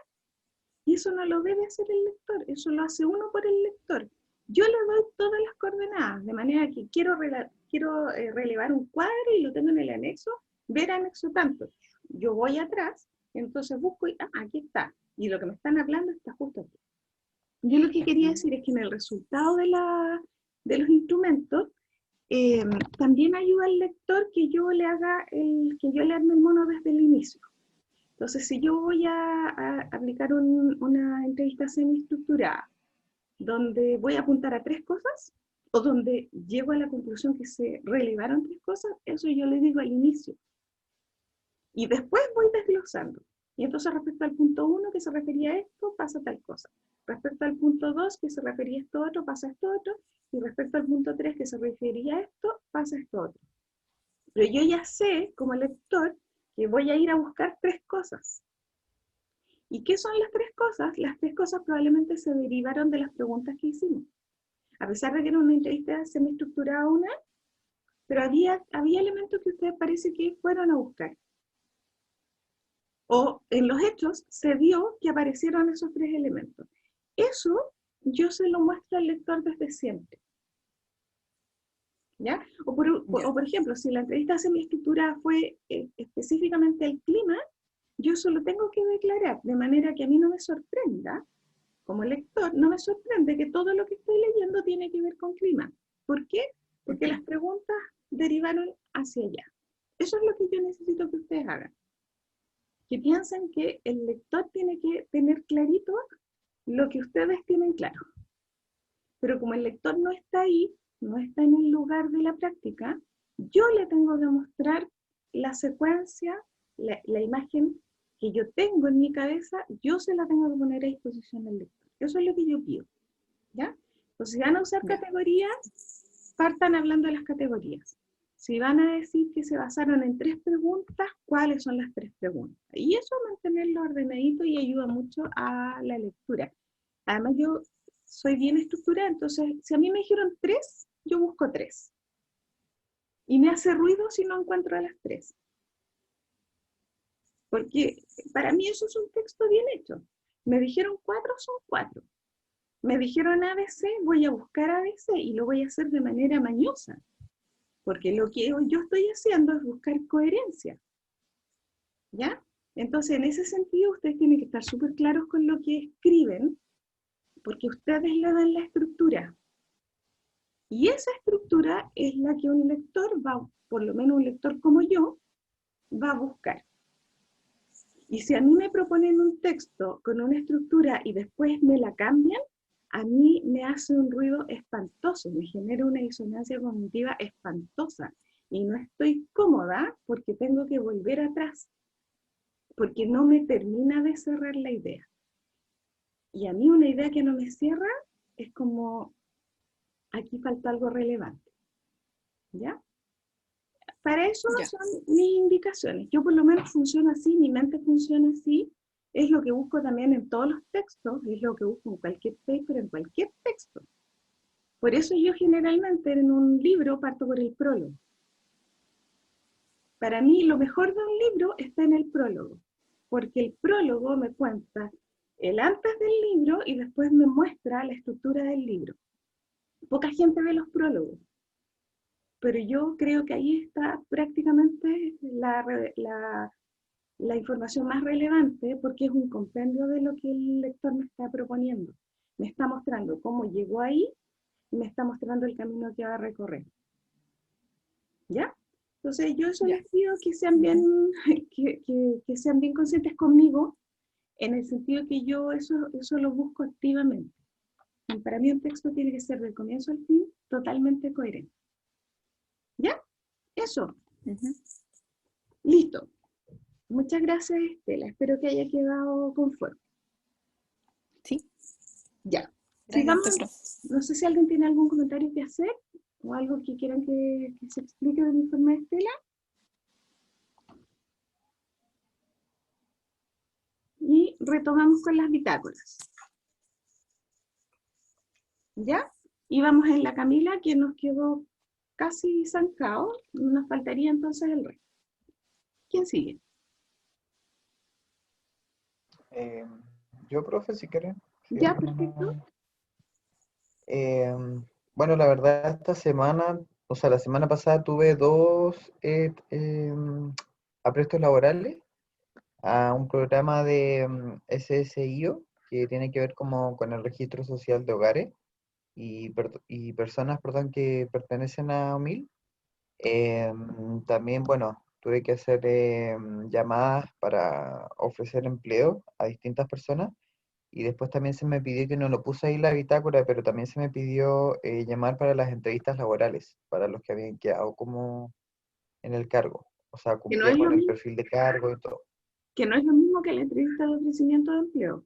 S1: Y eso no lo debe hacer el lector, eso lo hace uno por el lector. Yo le doy todas las coordenadas, de manera que quiero relevar un cuadro y lo tengo en el anexo, ver anexo tanto. Yo voy atrás, entonces busco y aquí está. Y lo que me están hablando está justo aquí. Yo lo que quería decir es que en el resultado de los instrumentos, también ayuda al lector que yo le arme el mono desde el inicio. Entonces, si yo voy a aplicar una entrevista semiestructurada, donde voy a apuntar a 3 cosas, o donde llego a la conclusión que se relevaron 3 cosas, eso yo le digo al inicio. Y después voy desglosando. Y entonces respecto al punto 1 que se refería a esto, pasa tal cosa. Respecto al punto 2 que se refería a esto otro, pasa esto otro. Y respecto al punto 3 que se refería a esto, pasa esto otro. Pero yo ya sé, como lector, que voy a ir a buscar 3 cosas. ¿Y qué son las 3 cosas? Las 3 cosas probablemente se derivaron de las preguntas que hicimos. A pesar de que era una entrevista semiestructurada pero había elementos que ustedes parece que fueron a buscar. O en los hechos se vio que aparecieron esos 3 elementos. Eso yo se lo muestro al lector desde siempre. ¿Ya? O por ejemplo, si la entrevista semiestructurada fue específicamente el clima, yo solo tengo que declarar, de manera que a mí no me sorprenda, como lector, no me sorprende que todo lo que estoy leyendo tiene que ver con clima. ¿Por qué? Porque las preguntas derivaron hacia allá. Eso es lo que yo necesito que ustedes hagan. Que piensen que el lector tiene que tener clarito lo que ustedes tienen claro. Pero como el lector no está ahí, no está en el lugar de la práctica, yo le tengo que mostrar la secuencia, la imagen que yo tengo en mi cabeza, yo se la tengo que poner a disposición del lector. Eso es lo que yo pido, ¿ya? Entonces, si van a usar categorías, partan hablando de las categorías. Si van a decir que se basaron en 3 preguntas, ¿cuáles son las 3 preguntas? Y eso mantenerlo ordenadito y ayuda mucho a la lectura. Además, yo soy bien estructurada, entonces, si a mí me dijeron 3, yo busco 3. Y me hace ruido si no encuentro a las 3. Porque para mí eso es un texto bien hecho. Me dijeron 4, son 4. Me dijeron ABC, voy a buscar ABC y lo voy a hacer de manera mañosa. Porque lo que yo estoy haciendo es buscar coherencia. ¿Ya? Entonces, en ese sentido, ustedes tienen que estar súper claros con lo que escriben, porque ustedes le dan la estructura. Y esa estructura es la que un lector va, por lo menos un lector como yo, va a buscar. Y si a mí me proponen un texto con una estructura y después me la cambian, a mí me hace un ruido espantoso, me genera una disonancia cognitiva espantosa. Y no estoy cómoda porque tengo que volver atrás, porque no me termina de cerrar la idea. Y a mí una idea que no me cierra es como, aquí falta algo relevante. ¿Ya? Para eso
S4: Ya.
S1: son mis indicaciones. Yo por lo menos funciono así, mi mente funciona así. Es lo que busco también en todos los textos, es lo que busco en cualquier paper, en cualquier texto. Por eso yo generalmente en un libro parto por el prólogo. Para mí lo mejor de un libro está en el prólogo, porque el prólogo me cuenta el antes del libro y después me muestra la estructura del libro. Poca gente ve los prólogos, pero yo creo que ahí está prácticamente la información más relevante porque es un compendio de lo que el lector me está proponiendo. Me está mostrando cómo llegó ahí y me está mostrando el camino que va a recorrer. ¿Ya? Entonces yo eso
S4: Ya.
S1: les pido que sean bien, que sean bien conscientes conmigo en el sentido que yo eso lo busco activamente. Y para mí un texto tiene que ser del comienzo al fin totalmente coherente. ¿Ya? Eso.
S4: Ujú.
S1: Listo. Muchas gracias, Estela. Espero que haya quedado conforme.
S4: Sí,
S1: Ya.
S4: realmente,
S1: Sigamos.
S4: profe.
S1: No sé si alguien tiene algún comentario que hacer o algo que quieran que se explique del informe de Estela. Y retomamos con las bitácoras. ¿Ya? Y vamos en la Camila, que nos quedó casi zancado. Nos faltaría entonces el resto. ¿Quién sigue?
S3: Eh, yo, profe, si quieren. Sí,
S1: Ya, perfecto.
S3: Eh, bueno, la verdad, esta semana, o sea, la semana pasada tuve dos aprestos laborales a un programa de SSIO que tiene que ver como con el registro social de hogares y personas, perdón, que pertenecen a OMIL. También, bueno, tuve que hacer llamadas para ofrecer empleo a distintas personas. Y después también se me pidió que no lo puse ahí en la bitácora, pero también se me pidió llamar para las entrevistas laborales, para los que habían quedado como en el cargo. O sea,
S1: Que no
S3: cumplía
S1: es lo
S3: con el
S1: mismo,
S3: perfil de cargo y todo.
S1: que no es lo mismo que la entrevista de ofrecimiento de empleo.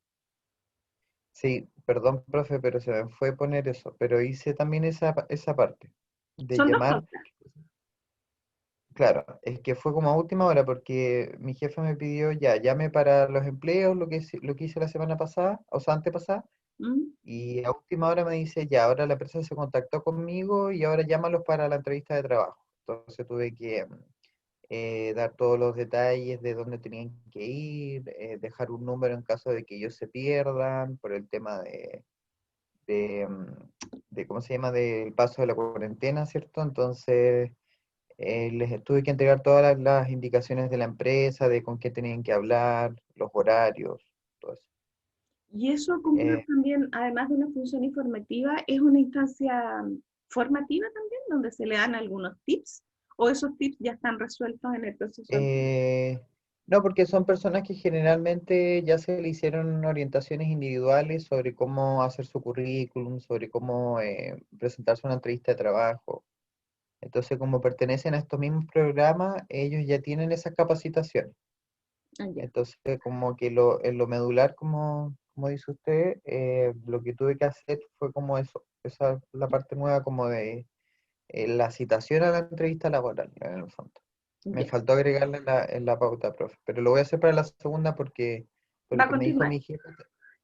S3: Sí, perdón, profe, pero se me fue poner eso. Pero hice también esa parte de
S1: Son dos
S3: llamar.
S1: cosas.
S3: Claro, es que fue como a última hora porque mi jefe me pidió ya, llame para los empleos, lo que hice la semana pasada, o sea, antepasada.
S1: ¿Mm?
S3: Y a última hora me dice, ya, ahora la empresa se contactó conmigo y ahora llámalos para la entrevista de trabajo. Entonces tuve que dar todos los detalles de dónde tenían que ir, dejar un número en caso de que ellos se pierdan por el tema de, ¿cómo se llama?, del paso de la cuarentena, ¿cierto? Entonces les tuve que entregar todas las indicaciones de la empresa, de con qué tenían que hablar, los horarios, todo eso.
S1: Y eso cumple
S3: Eh,
S1: también, además de una función informativa, es una instancia formativa también, donde se le dan algunos tips, o esos tips ya están resueltos en el proceso.
S3: Eh, no, porque son personas que generalmente ya se le hicieron orientaciones individuales sobre cómo hacer su currículum, sobre cómo presentarse a una entrevista de trabajo. Entonces, como pertenecen a estos mismos programas, ellos ya tienen esas capacitaciones.
S1: Ah, ya.
S3: Entonces, como que en lo medular, como dice usted, lo que tuve que hacer fue como eso. Esa es la parte nueva como de la citación a la entrevista laboral, en el fondo. Me
S1: Ya.
S3: faltó agregarle en la pauta, profe, pero lo voy a hacer para la segunda porque, por
S1: Va
S3: lo
S1: a
S3: que me dijo
S1: continuar.
S3: mi jefe,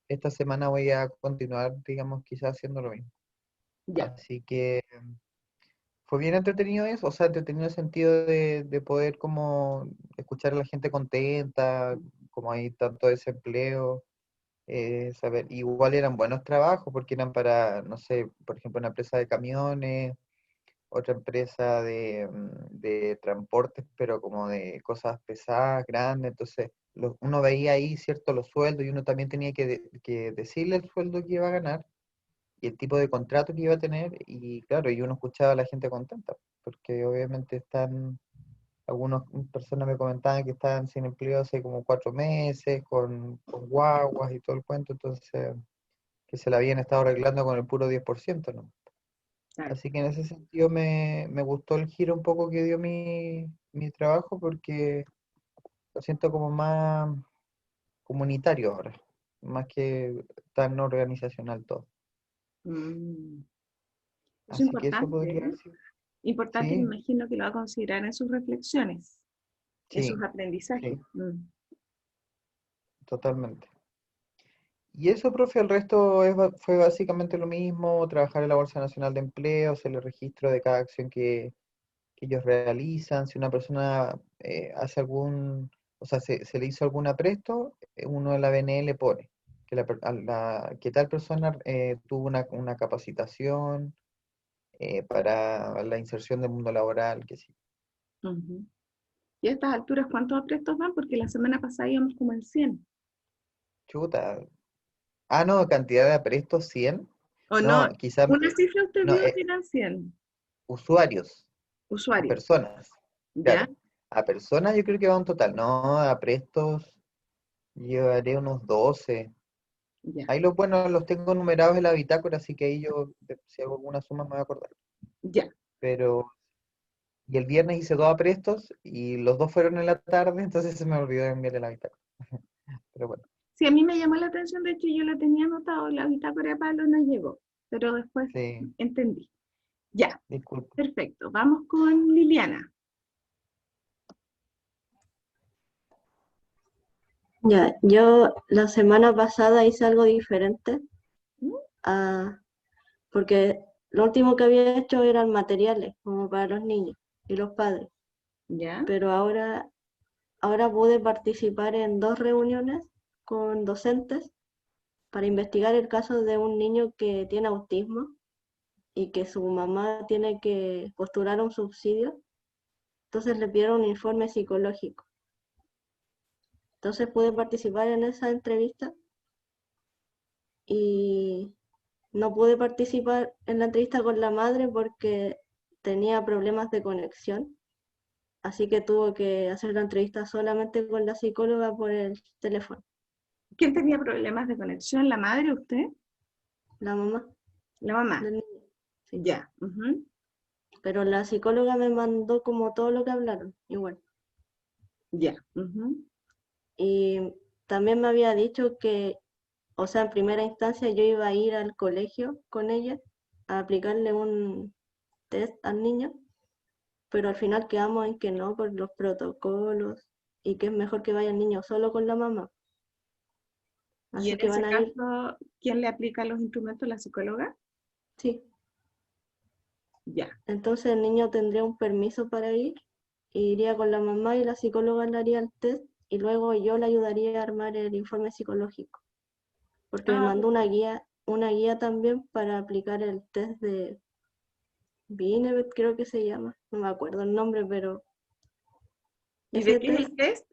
S3: esta semana voy a continuar, digamos, quizás haciendo lo mismo.
S1: Ya.
S3: Así que fue bien entretenido eso, o sea, entretenido en el sentido de poder como escuchar a la gente contenta, como hay tanto desempleo, saber, igual eran buenos trabajos porque eran para, no sé, por ejemplo, una empresa de camiones, otra empresa de transportes, pero como de cosas pesadas, grandes, entonces uno veía ahí, cierto, los sueldos y uno también tenía que decirle el sueldo que iba a ganar y el tipo de contrato que iba a tener y claro, y uno escuchaba a la gente contenta, porque obviamente algunas personas me comentaban que estaban sin empleo hace como 4 meses, con guaguas y todo el cuento, entonces que se la habían estado arreglando con el puro 10%, ¿no?
S1: Claro.
S3: Así que en ese sentido me gustó el giro un poco que dio mi trabajo porque lo siento como más comunitario ahora, más que tan organizacional todo.
S1: Mm. Eso es
S3: Así que eso
S1: importante,
S3: podría
S1: ¿eh?
S3: decir.
S1: Importante, me
S3: Sí,
S1: imagino que lo va a considerar en sus reflexiones, en sus
S3: sí,
S1: aprendizajes.
S3: sí, totalmente. Y eso, profe, el resto fue básicamente lo mismo, trabajar en la Bolsa Nacional de Empleo, hacer el registro de cada acción que ellos realizan. Si una persona hace o sea, se le hizo algún apresto, uno en la BNL pone que tal persona tuvo una capacitación para la inserción del mundo laboral, que sí.
S1: Ujú. Y a estas alturas, ¿cuántos aprestos van? Porque la semana pasada íbamos como en 100.
S3: Chuta. Ah, no, cantidad de aprestos 100.
S1: ¿O no?
S3: No, quizás,
S1: Una cifra usted
S3: no,
S1: vio que eran 100
S3: usuarios,
S1: usuarios.
S3: personas,
S1: ¿Ya?
S3: claro. A personas yo creo que va un total, no, a prestos llevaré unos 12.
S1: Ya.
S3: Ahí los buenos los tengo numerados en la bitácora, así que ahí yo, si hago alguna suma, me voy a acordar.
S1: Ya.
S3: Pero, y el viernes hice 2 aprestos y los dos fueron en la tarde, entonces se me olvidó enviarle la bitácora. Pero bueno,
S1: Sí, a mí me llamó la atención, de hecho yo la tenía anotado, la bitácora de Pablo no llegó, pero después
S3: sí,
S1: entendí. Ya,
S3: disculpe.
S1: perfecto. Vamos con Liliana.
S5: Ya, yo la semana pasada hice algo diferente,
S1: ¿Mm?
S5: ah, porque lo último que había hecho eran materiales, como para los niños y los padres,
S1: ¿Ya?
S5: pero ahora pude participar en 2 reuniones con docentes para investigar el caso de un niño que tiene autismo y que su mamá tiene que postular un subsidio, entonces le pidieron un informe psicológico. Entonces pude participar en esa entrevista y no pude participar en la entrevista con la madre porque tenía problemas de conexión, así que tuvo que hacer la entrevista solamente con la psicóloga por el teléfono,
S1: ¿Quién tenía problemas de conexión? ¿La madre o usted?
S5: la mamá
S1: La mamá.
S5: del niño. Sí.
S1: Ya. Ujú.
S5: Pero la psicóloga me mandó como todo lo que hablaron, igual.
S1: Ya. Ujú.
S5: Y también me había dicho que, o sea, en primera instancia yo iba a ir al colegio con ella a aplicarle un test al niño, pero al final quedamos en que no, por los protocolos, y que es mejor que vaya el niño solo con la mamá.
S1: Y
S5: Así
S1: en
S5: que
S1: ese
S5: van a ir,
S1: caso, ¿quién le aplica los instrumentos? ¿La psicóloga?
S5: sí.
S1: Ya.
S5: Entonces el niño tendría un permiso para ir, e iría con la mamá y la psicóloga le haría el test, y luego yo le ayudaría a armar el informe psicológico, porque me
S1: Ah,
S5: mandó una guía también para aplicar el test de Binevet, creo que se llama, no me acuerdo el nombre, pero
S1: ¿y de
S5: ese
S1: qué es
S5: test,
S1: el test?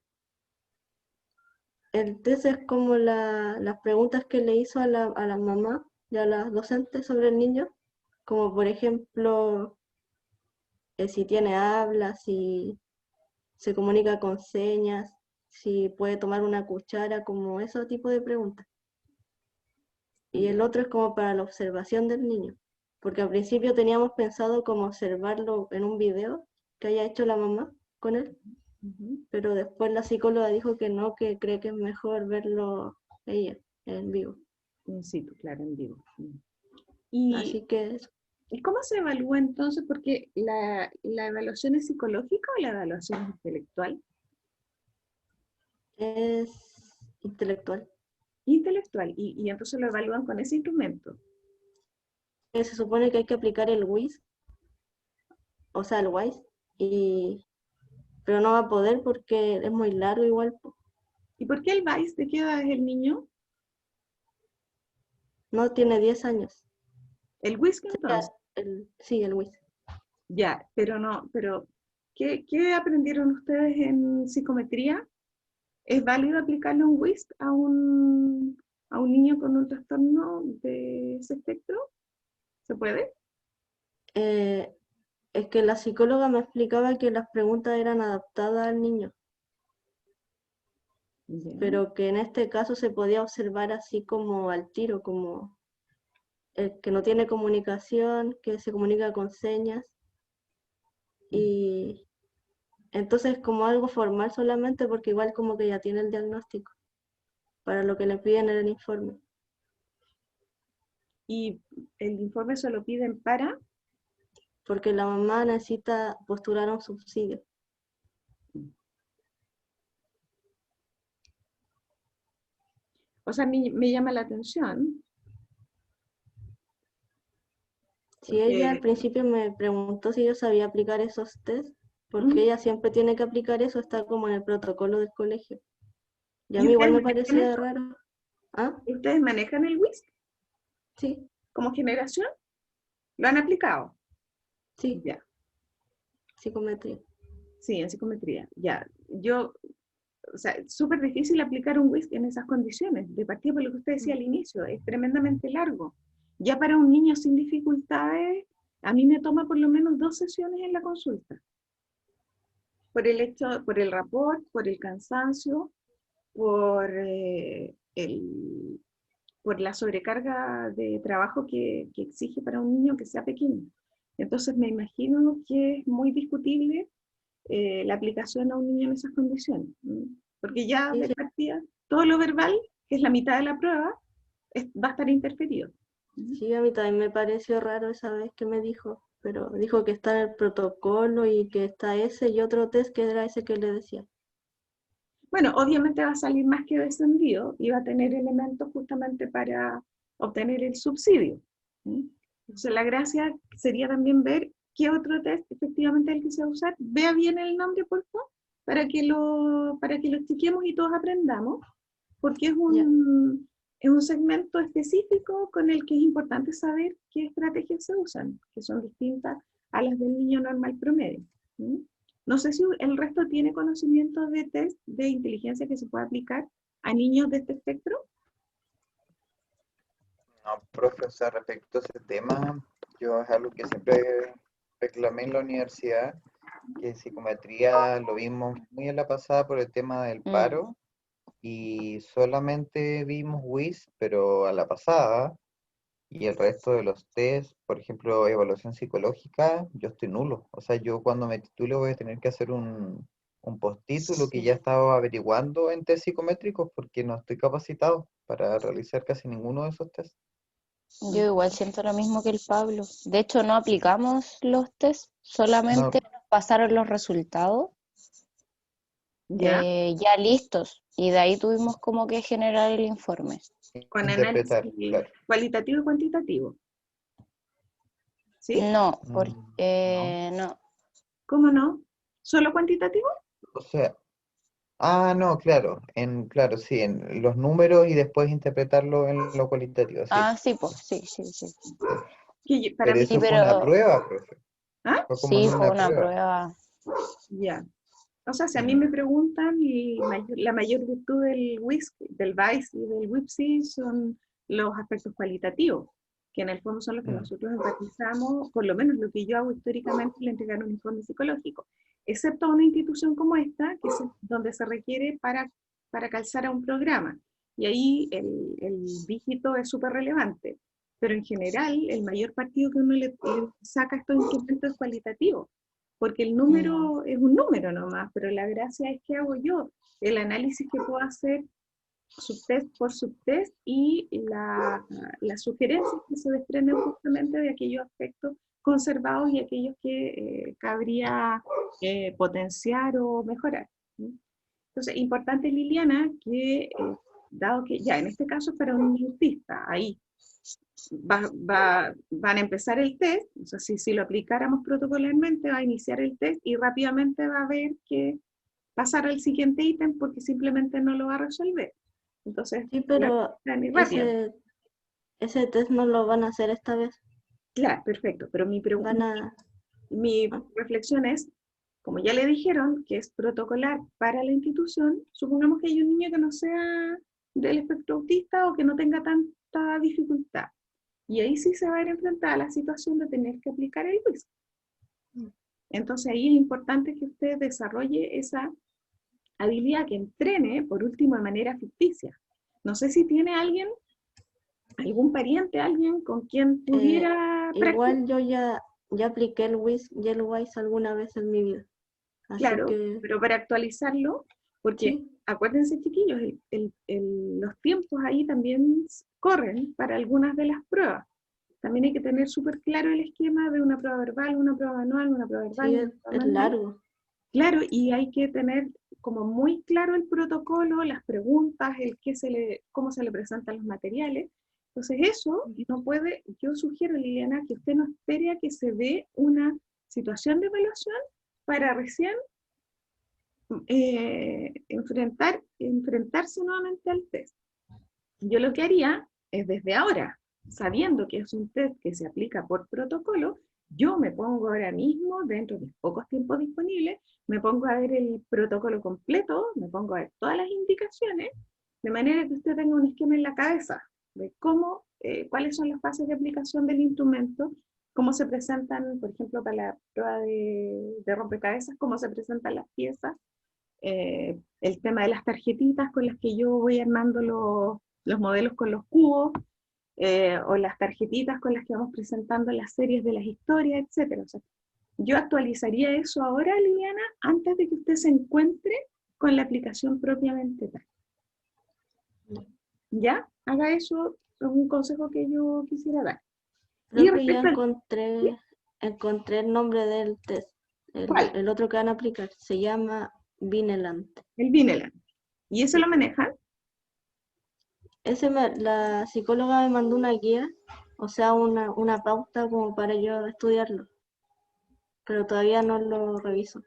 S5: el test es como las preguntas que le hizo a la mamá y a las docentes sobre el niño, como por ejemplo, si tiene habla, si se comunica con señas, si puede tomar una cuchara, como ese tipo de preguntas. Y el
S1: Ya.
S5: otro es como para la observación del niño, porque al principio teníamos pensado como observarlo en un video que haya hecho la mamá con él,
S1: Ujú.
S5: pero después la psicóloga dijo que no, que cree que es mejor verlo ella en vivo.
S1: In situ, claro, en vivo. ¿Y,
S5: Así que
S1: y cómo se evalúa entonces? Porque la evaluación es psicológica o la evaluación es intelectual.
S5: es intelectual.
S1: Intelectual, y entonces lo evalúan con ese instrumento.
S5: Se supone que hay que aplicar el WIS o sea, el WISE, pero no va a poder porque es muy largo igual.
S1: ¿Y por qué el VICE? ¿De qué edad es el niño?
S5: No tiene 10 años.
S1: El whisky
S5: Ya,
S1: entonces.
S5: sí, el WISE.
S1: Ya, pero ¿qué aprendieron ustedes en psicometría? ¿Es válido aplicarle un WISC a un niño con un trastorno de ese espectro? ¿Se puede?
S5: Eh, es que la psicóloga me explicaba que las preguntas eran adaptadas al niño,
S1: Ya.
S5: pero que en este caso se podía observar así como al tiro, como el que no tiene comunicación, que se comunica con señas, y entonces como algo formal solamente, porque igual como que ya tiene el diagnóstico, para lo que le piden en el informe.
S1: Y el informe se lo piden para,
S5: Porque la mamá necesita postular un subsidio.
S1: o sea, me llama la atención,
S5: Si ella al
S1: porque,
S5: principio me preguntó si yo sabía aplicar esos test, porque
S1: ¿mm?
S5: ella siempre tiene que aplicar eso, está como en el protocolo del colegio. Y a
S1: ¿Y
S5: mí igual
S1: ustedes
S5: me
S1: manejan
S5: parecía
S1: eso?
S5: raro. ¿Ah?
S1: ¿Ustedes manejan el WISC
S5: Sí,
S1: como generación? ¿Lo han aplicado?
S5: sí,
S1: Ya,
S5: psicometría.
S1: sí, en psicometría. Ya, o sea, es súper difícil aplicar un WISC en esas condiciones. De partida por lo que usted decía al inicio, es tremendamente largo. Ya para un niño sin dificultades, a mí me toma por lo menos 2 sesiones en la consulta. Por el hecho, por el rapport, por el cansancio, por, por la sobrecarga de trabajo que exige para un niño que sea pequeño. Entonces me imagino que es muy discutible la aplicación a un niño en esas condiciones. Porque ya
S5: Sí,
S1: de
S5: sí,
S1: partida, todo lo verbal, que es la mitad de la prueba, va a estar interferido.
S5: sí, a mí también me pareció raro esa vez que me dijo, pero dijo que está en el protocolo y que está ese y otro test que era ese que le decía.
S1: Bueno, obviamente va a salir más que descendido y va a tener elementos justamente para obtener el subsidio. Entonces la gracia sería también ver qué otro test efectivamente es el que se va a usar. Vea bien el nombre, por favor, para que lo chequemos y todos aprendamos, porque
S5: Ya,
S1: es un segmento específico con el que es importante saber qué estrategias se usan, que son distintas a las del niño normal promedio. No sé si el resto tiene conocimiento de test de inteligencia que se puede aplicar a niños de este espectro.
S3: No, profe, o sea, respecto a ese tema, yo es algo que siempre reclamé en la universidad, que psicometría lo vimos muy en la pasada por el tema del
S2: Mm.
S3: paro, y solamente vimos WIS, pero a la pasada, y el resto de los test, por ejemplo, evaluación psicológica, yo estoy nulo. O sea, yo cuando me titule voy a tener que hacer un postítulo que
S5: sí.
S3: ya estaba averiguando en test psicométricos porque no estoy capacitado para realizar casi ninguno de esos test.
S2: Yo igual siento lo mismo que el Pablo. De hecho, no aplicamos los test,
S3: No,
S2: solamente nos pasaron los resultados
S1: ¿Ya?
S2: ya listos. Y de ahí tuvimos como que generar el informe.
S1: Con análisis
S3: interpretar, claro.
S1: cualitativo y cuantitativo. ¿Sí?
S2: No,
S3: No.
S2: porque no.
S1: ¿Cómo no? ¿Solo cuantitativo?
S3: O sea, no, claro, claro, sí, en los números y después interpretarlo en lo cualitativo, sí,
S2: Ah, sí, pues, sí, sí, sí.
S3: sí.
S1: Para
S3: Pero
S1: mí,
S2: Sí,
S3: eso fue una
S2: pero
S3: prueba, profe.
S1: ¿ah?
S3: Fue como en
S2: sí, fue
S3: una
S2: una
S3: prueba.
S2: prueba.
S1: Ya. O sea, si a mí
S3: Mm,
S1: me preguntan, la mayor virtud del whisky, del Vice y del Whipsy son los aspectos cualitativos, que en el fondo son los que
S3: mm.
S1: nosotros enfatizamos, por lo menos lo que yo hago históricamente, le entregar un informe psicológico, excepto a una institución como esta, donde se requiere para calzar a un programa. Y ahí el dígito es súper relevante. Pero en general, el mayor partido que uno le saca a estos instrumentos es cualitativo, porque el
S2: Mm.
S1: número es un número nomás, pero la gracia es que hago yo, el análisis que puedo hacer subtest por subtest y las sugerencias que se desprenden justamente de aquellos aspectos conservados y aquellos que cabría potenciar o mejorar. Entonces, importante, Liliana, que dado que ya en este caso es para un niño autista, ahí, van a empezar el test, o sea, si lo aplicáramos protocolarmente, va a iniciar el test y rápidamente va a ver que pasar al siguiente ítem porque simplemente no lo va a resolver. Entonces,
S5: Sí, pero
S1: rápido.
S5: ese test no lo van a hacer esta vez.
S1: Claro, perfecto, pero
S5: Van a...
S1: mi
S5: ah,
S1: reflexión es, como ya le dijeron que es protocolar para la institución, supongamos que hay un niño que no sea del espectro autista o que no tenga tanta dificultad. Y ahí sí se va a ver enfrentada a la situación de tener que aplicar el WISC. Entonces ahí es importante que usted desarrolle esa habilidad, que entrene, por último, de manera ficticia. No sé si tiene alguien, algún pariente, alguien con quien pudiera practicar.
S5: igual yo ya apliqué el WIS y el WISE alguna vez en mi vida. Así
S1: Claro,
S5: que
S1: pero para actualizarlo, porque
S5: sí,
S1: acuérdense chiquillos, los tiempos ahí también corren para algunas de las pruebas. También hay que tener súper claro el esquema de una prueba verbal, una prueba manual, una prueba verbal,
S5: sí,
S1: una prueba
S5: es
S1: manual.
S5: largo.
S1: Claro, y hay que tener como muy claro el protocolo, las preguntas, cómo se le presentan los materiales. Entonces eso no puede, yo sugiero, Liliana, que usted no espere a que se dé una situación de evaluación para recién enfrentarse nuevamente al test. Yo lo que haría es desde ahora, sabiendo que es un test que se aplica por protocolo, yo me pongo ahora mismo, dentro de pocos tiempos disponibles, me pongo a ver el protocolo completo, me pongo a ver todas las indicaciones, de manera que usted tenga un esquema en la cabeza de cómo, cuáles son las fases de aplicación del instrumento, cómo se presentan, por ejemplo, para la prueba de rompecabezas, cómo se presentan las piezas, el tema de las tarjetitas con las que yo voy armando los modelos con los cubos, o las tarjetitas con las que vamos presentando las series de las historias, etc. O sea, yo actualizaría eso ahora, Liliana, antes de que usted se encuentre con la aplicación propiamente tal. ¿Ya? Haga eso, es un consejo que yo quisiera dar. Y
S5: Creo que ya
S1: respecto al...
S5: encontré el nombre del test.
S1: ¿Cuál?
S5: El otro que van a aplicar se llama Vineland.
S1: El Vineland. ¿Y eso
S5: Sí.
S1: lo manejan?
S5: La psicóloga me mandó una guía, o sea, una pauta como para yo estudiarlo, pero todavía no lo reviso.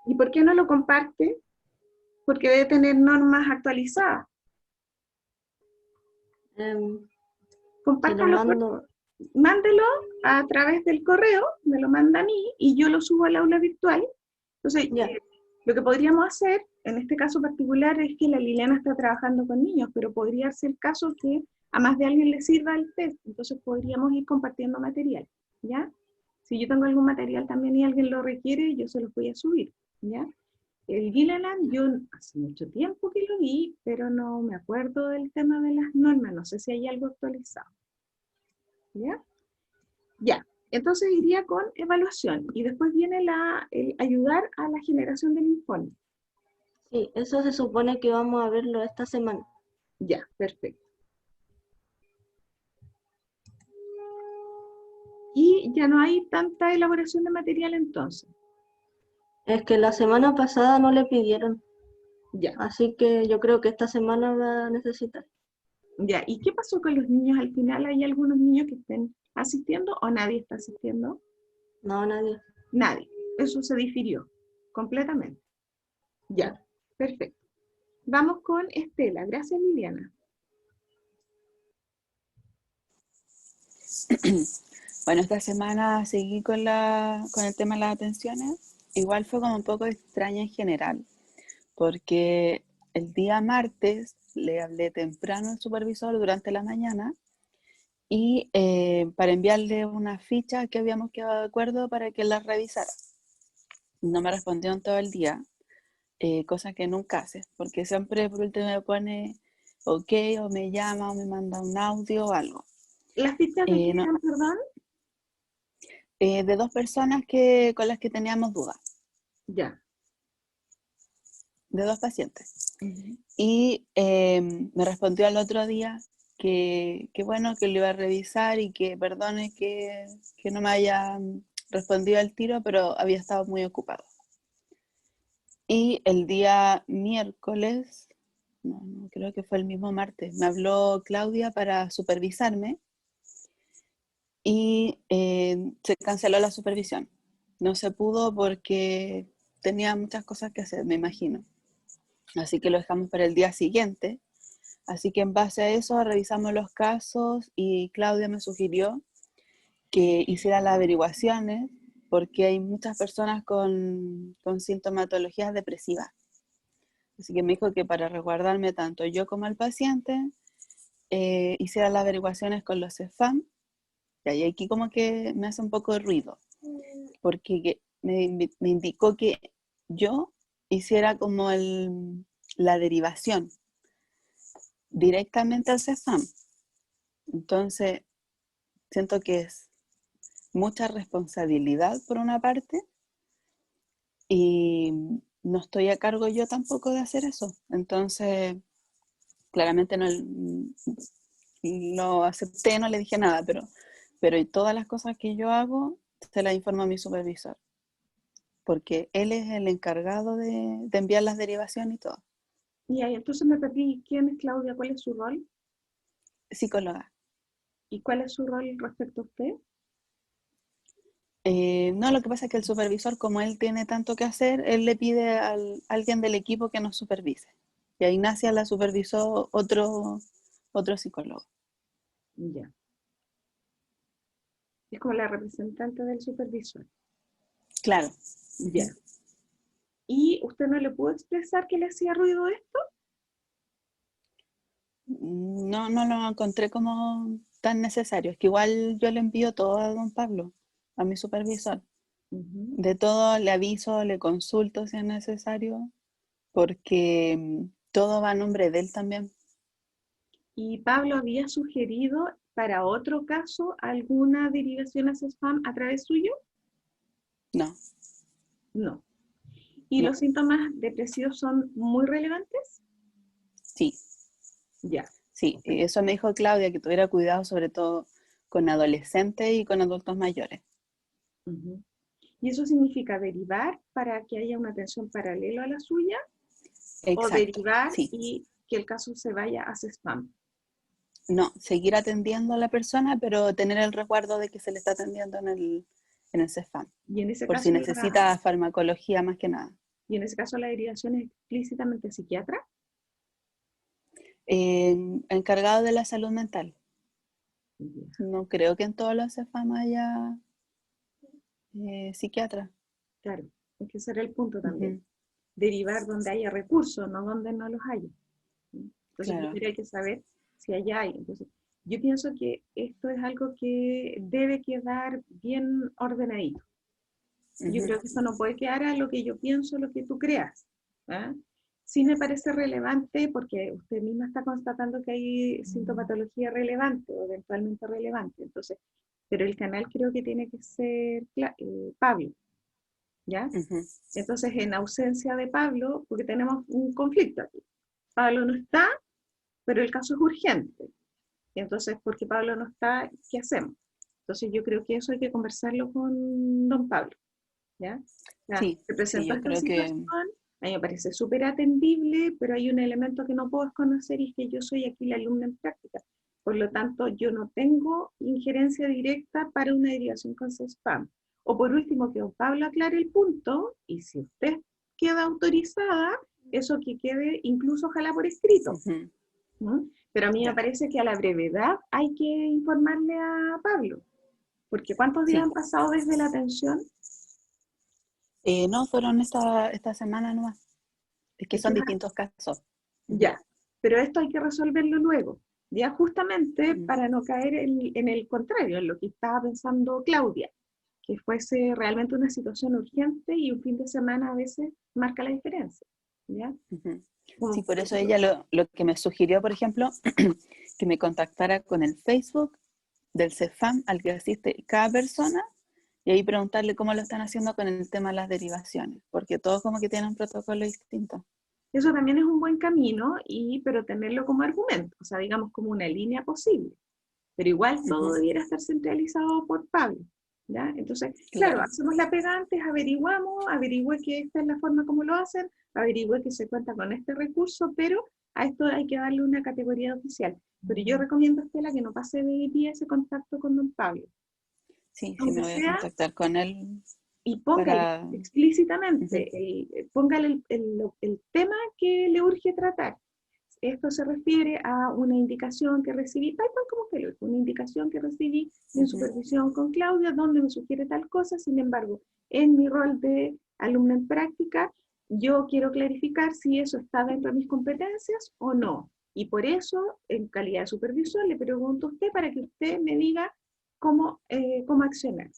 S1: ¿Y por qué no lo comparte? Porque debe tener normas actualizadas.
S5: Em, si lo
S1: Compártalo,
S5: mando,
S1: mándelo a través del correo, me lo manda a mí y yo lo subo al aula virtual. Entonces,
S5: ya,
S1: lo que podríamos hacer, en este caso particular, es que la Liliana está trabajando con niños, pero podría ser el caso que a más de alguien le sirva el test, entonces podríamos ir compartiendo material, ¿ya? Si yo tengo algún material también y alguien lo requiere, yo se los voy a subir, ¿ya? El Gilliland, yo hace mucho tiempo que lo vi, pero no me acuerdo del tema de las normas, no sé si hay algo actualizado, ¿ya? Ya, entonces iría con evaluación y después viene el ayudar a la generación del informe.
S5: sí, eso se supone que vamos a verlo esta semana.
S1: Ya, perfecto. Y ya no hay tanta elaboración de material entonces.
S5: Es que la semana pasada no le pidieron,
S1: Ya,
S5: así que yo creo que esta semana va a necesitar.
S1: ya. ¿Y qué pasó con los niños al final? ¿Hay algunos niños que estén asistiendo o nadie está asistiendo?
S5: No, nadie.
S1: Nadie. Eso se difirió completamente. Ya,
S5: Ya.
S1: perfecto. Vamos con Estela. Gracias, Liliana.
S4: Bueno, esta semana seguí con el tema de las atenciones. Igual fue como un poco extraña en general, porque el día martes le hablé temprano al supervisor durante la mañana y para enviarle una ficha que habíamos quedado de acuerdo para que la revisara. No me respondió en todo el día, cosa que nunca hace, porque siempre por último me pone ok, o me llama, o me manda un audio o algo.
S1: ¿Las fichas de qué
S4: No,
S1: eran, perdón?
S4: de dos personas con las que teníamos dudas,
S1: Ya.
S4: de dos pacientes.
S1: Ujú.
S4: Y me respondió al otro día que bueno, que lo iba a revisar y que perdone que no me haya respondido al tiro, pero había estado muy ocupado. Y el día miércoles no, creo que fue el mismo martes. Me habló Claudia para supervisarme y se canceló la supervisión. No se pudo porque tenía muchas cosas que hacer, me imagino. Así que lo dejamos para el día siguiente. Así que en base a eso revisamos los casos y Claudia me sugirió que hiciera las averiguaciones porque hay muchas personas con sintomatologías depresivas. Así que me dijo que para resguardarme tanto yo como el paciente, hiciera las averiguaciones con los CEFAM. Y aquí como que me hace un poco de ruido, porque me indicó que yo hiciera como la derivación directamente al CEFAM. Entonces, siento que es mucha responsabilidad por una parte y no estoy a cargo yo tampoco de hacer eso. Entonces, claramente no lo acepté, no le dije nada, pero y todas las cosas que yo hago se las informo a mi supervisor, porque él es el encargado de enviar las derivaciones y todo.
S1: Y ahí entonces me perdí, ¿quién es Claudia? ¿Cuál es su rol?
S4: Psicóloga.
S1: ¿Y cuál es su rol respecto a usted?
S4: No, lo que pasa es que el supervisor, como él tiene tanto que hacer, él le pide a alguien del equipo que nos supervise. Y a Ignacia la supervisó otro psicólogo.
S1: Ya. Es como la representante del supervisor.
S4: Claro.
S1: Ya. ¿Y usted no le pudo expresar que le hacía ruido esto?
S4: No lo encontré como tan necesario. Es que igual yo le envío todo a don Pablo, a mi supervisor. De todo le aviso, le consulto si es necesario, porque todo va a nombre de él también.
S1: ¿Y Pablo había sugerido para otro caso alguna derivación a spam a través suyo?
S4: No,
S1: No. ¿Y
S4: no,
S1: los síntomas depresivos son muy relevantes?
S4: sí,
S1: Ya.
S4: sí. Eso me dijo Claudia, que tuviera cuidado sobre todo con adolescentes y con adultos mayores.
S1: Ujú. ¿Y eso significa derivar para que haya una atención paralela a la suya? ¿O
S4: Exacto,
S1: derivar
S4: sí.
S1: y que el caso se vaya a spam?
S4: No, seguir atendiendo a la persona, pero tener el resguardo de que se le está atendiendo en el CEFAM,
S1: Y en ese
S4: por
S1: caso
S4: si necesita farmacología más que nada.
S1: la derivación es explícitamente psiquiatra.
S4: Encargado de la salud mental.
S1: Ya.
S4: No creo que en todos los CEFAM haya psiquiatra.
S1: Claro, es que ese era el punto también.
S4: Ujú,
S1: Derivar donde haya recursos, no donde no los haya. Entonces,
S4: claro.
S1: primero hay que saber si allá hay. Entonces, yo pienso que esto es algo que debe quedar bien ordenadito. Yo
S4: Ujú,
S1: creo que esto no puede quedar a lo que yo pienso, lo que tú creas. ¿Ah? Sí me parece relevante porque usted misma está constatando que hay sintomatología relevante o eventualmente relevante. Entonces, pero el canal creo que tiene que ser Pablo, ¿ya?
S4: ujú.
S1: Entonces, en ausencia de Pablo, porque tenemos un conflicto aquí. Pablo no está, pero el caso es urgente. Entonces, porque Pablo no está, ¿qué hacemos? Entonces, yo creo que eso hay que conversarlo con don Pablo, ¿ya? Ya,
S4: Sí,
S1: se
S4: sí,
S1: presentó
S4: yo
S1: esta
S4: creo que
S1: situación, a mí me parece súper atendible, pero hay un elemento que no puedo desconocer y es que yo soy aquí la alumna en práctica. Por lo tanto, yo no tengo injerencia directa para una derivación con CESPAM. O por último, que don Pablo aclare el punto y si usted queda autorizada, eso que quede incluso ojalá por escrito.
S4: ujú,
S1: ¿No? Pero a mí me
S4: ya.
S1: parece que a la brevedad hay que informarle a Pablo, porque ¿cuántos días
S4: Sí.
S1: han pasado desde la atención?
S4: No, fueron esta semana nomás. Es que
S1: Es que
S4: son distintos casos. Ujú,
S1: ya, pero esto hay que resolverlo luego, ya justamente
S4: ujú.
S1: para no caer en el contrario, en lo que estaba pensando Claudia, que fuese realmente una situación urgente y un fin de semana a veces marca la diferencia, ¿ya?
S4: Ujú. Sí,
S1: Como,
S4: por
S1: por
S4: eso
S1: ejemplo,
S4: ella lo que me sugirió, por ejemplo, que me contactara con el Facebook del CEFAM al que asiste cada persona y ahí preguntarle cómo lo están haciendo con el tema de las derivaciones, porque todos como que tienen un protocolo distinto.
S1: eso también es un buen camino, pero tenerlo como argumento, o sea, digamos como una línea posible. Pero igual todo
S4: Ujú,
S1: debiera estar centralizado por Pablo, ¿ya? Entonces, claro,
S4: claro.
S1: hacemos la pega antes, averigué que esta es la forma como lo hacen, averigüé que se cuenta con este recurso, pero a esto hay que darle una categoría oficial. Pero yo recomiendo, Estela, que no pase de día ese contacto con don Pablo.
S4: Sí, sí,
S1: Aunque
S4: me voy a
S1: sea,
S4: contactar con él
S1: y póngale
S4: para...
S1: explícitamente,
S4: Ujú,
S1: póngale el tema que le urge tratar. Esto se refiere a una indicación que recibí, tal cual como usted lo dijo, una indicación que recibí en
S4: ujú,
S1: supervisión con Claudia, donde me sugiere tal cosa. Sin embargo, en mi rol de alumna en práctica, yo quiero clarificar si eso está dentro de mis competencias o no. Y por eso, en calidad de supervisor, le pregunto a usted para que usted me diga cómo accionar.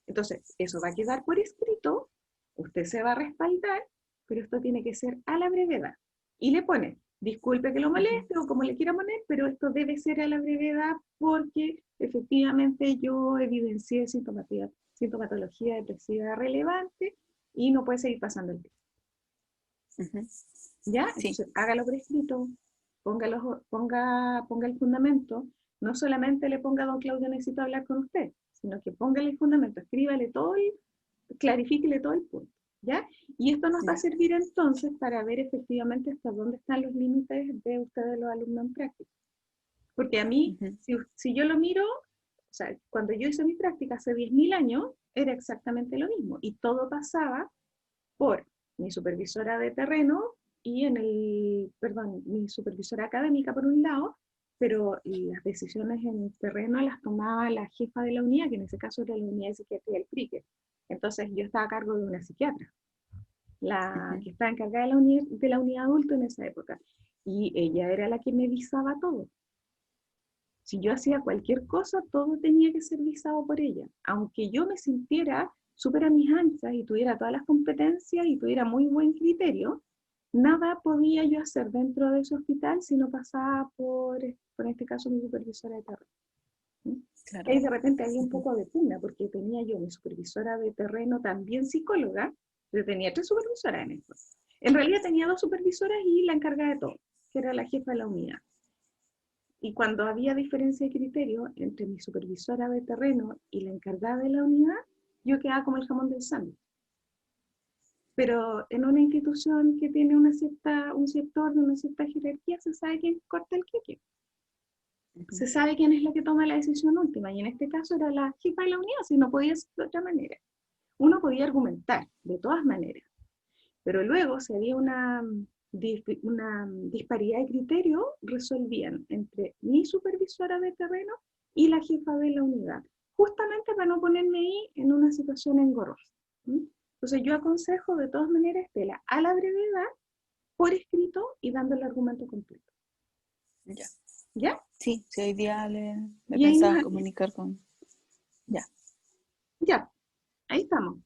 S1: Entonces, eso va a quedar por escrito, usted se va a respaldar, pero esto tiene que ser a la brevedad. Y le pone, disculpe que lo
S4: ujú.
S1: moleste o como le quiera poner, pero esto debe ser a la brevedad porque efectivamente yo evidencié sintomatología depresiva relevante y no puede seguir pasando el tiempo.
S4: Ujú.
S1: ¿Ya?
S4: Sí,
S1: Entonces, hágalo por escrito, ponga el fundamento, no solamente le ponga, don Claudio, necesito hablar con usted, sino que póngale el fundamento, escríbale todo, clarifíquele todo el punto, ¿ya? Y esto nos va a
S4: ya.
S1: servir entonces para ver efectivamente hasta dónde están los límites de ustedes los alumnos en práctica. Porque a mí,
S4: Ujú,
S1: si yo lo miro, o sea, cuando yo hice mi práctica hace 10.000 años, era exactamente lo mismo, y todo pasaba por mi supervisora de terreno y mi supervisora académica por un lado, pero las decisiones en terreno las tomaba la jefa de la unidad, que en ese caso era la unidad de psiquiatría del PRIQUE. Entonces yo estaba a cargo de una psiquiatra, la
S4: ujú.
S1: que estaba encargada de la unidad adulto en esa época. Y ella era la que me visaba todo. Si yo hacía cualquier cosa, todo tenía que ser visado por ella. Aunque yo me sintiera súper a mis anchas y tuviera todas las competencias y tuviera muy buen criterio, nada podía yo hacer dentro de ese hospital si no pasaba por este caso, mi supervisora de terreno. ¿Sí?
S4: Claro.
S1: Ahí de repente había un
S4: Ujú,
S1: poco de pugna, porque tenía yo mi supervisora de terreno, también psicóloga. Yo tenía 3 supervisoras en esto. En realidad tenía 2 supervisoras y la encargada de todo, que era la jefa de la unidad. Y cuando había diferencia de criterio entre mi supervisora de terreno y la encargada de la unidad, yo quedaba como el jamón del sándwich. Pero en una institución que tiene un cierto orden, una cierta jerarquía, se sabe quién corta el queque.
S4: ujú.
S1: Se sabe quién es la que toma la decisión última. Y en este caso era la jefa de la unidad, si no podía ser de otra manera. Uno podía argumentar de todas maneras. Pero luego, si había una disparidad de criterio, resolvían entre mi supervisora de terreno y la jefa de la unidad, justamente para no ponerme ahí en una situación engorrosa. ¿Mm? Entonces yo aconsejo de todas maneras, Estela, a la brevedad, por escrito y dando el argumento completo.
S4: Ya.
S1: ¿Ya?
S4: Sí, sí, hoy día me
S1: Y ahí nos
S4: pensaba
S1: avisa.
S4: comunicar con... Ya.
S1: Ya, ahí estamos.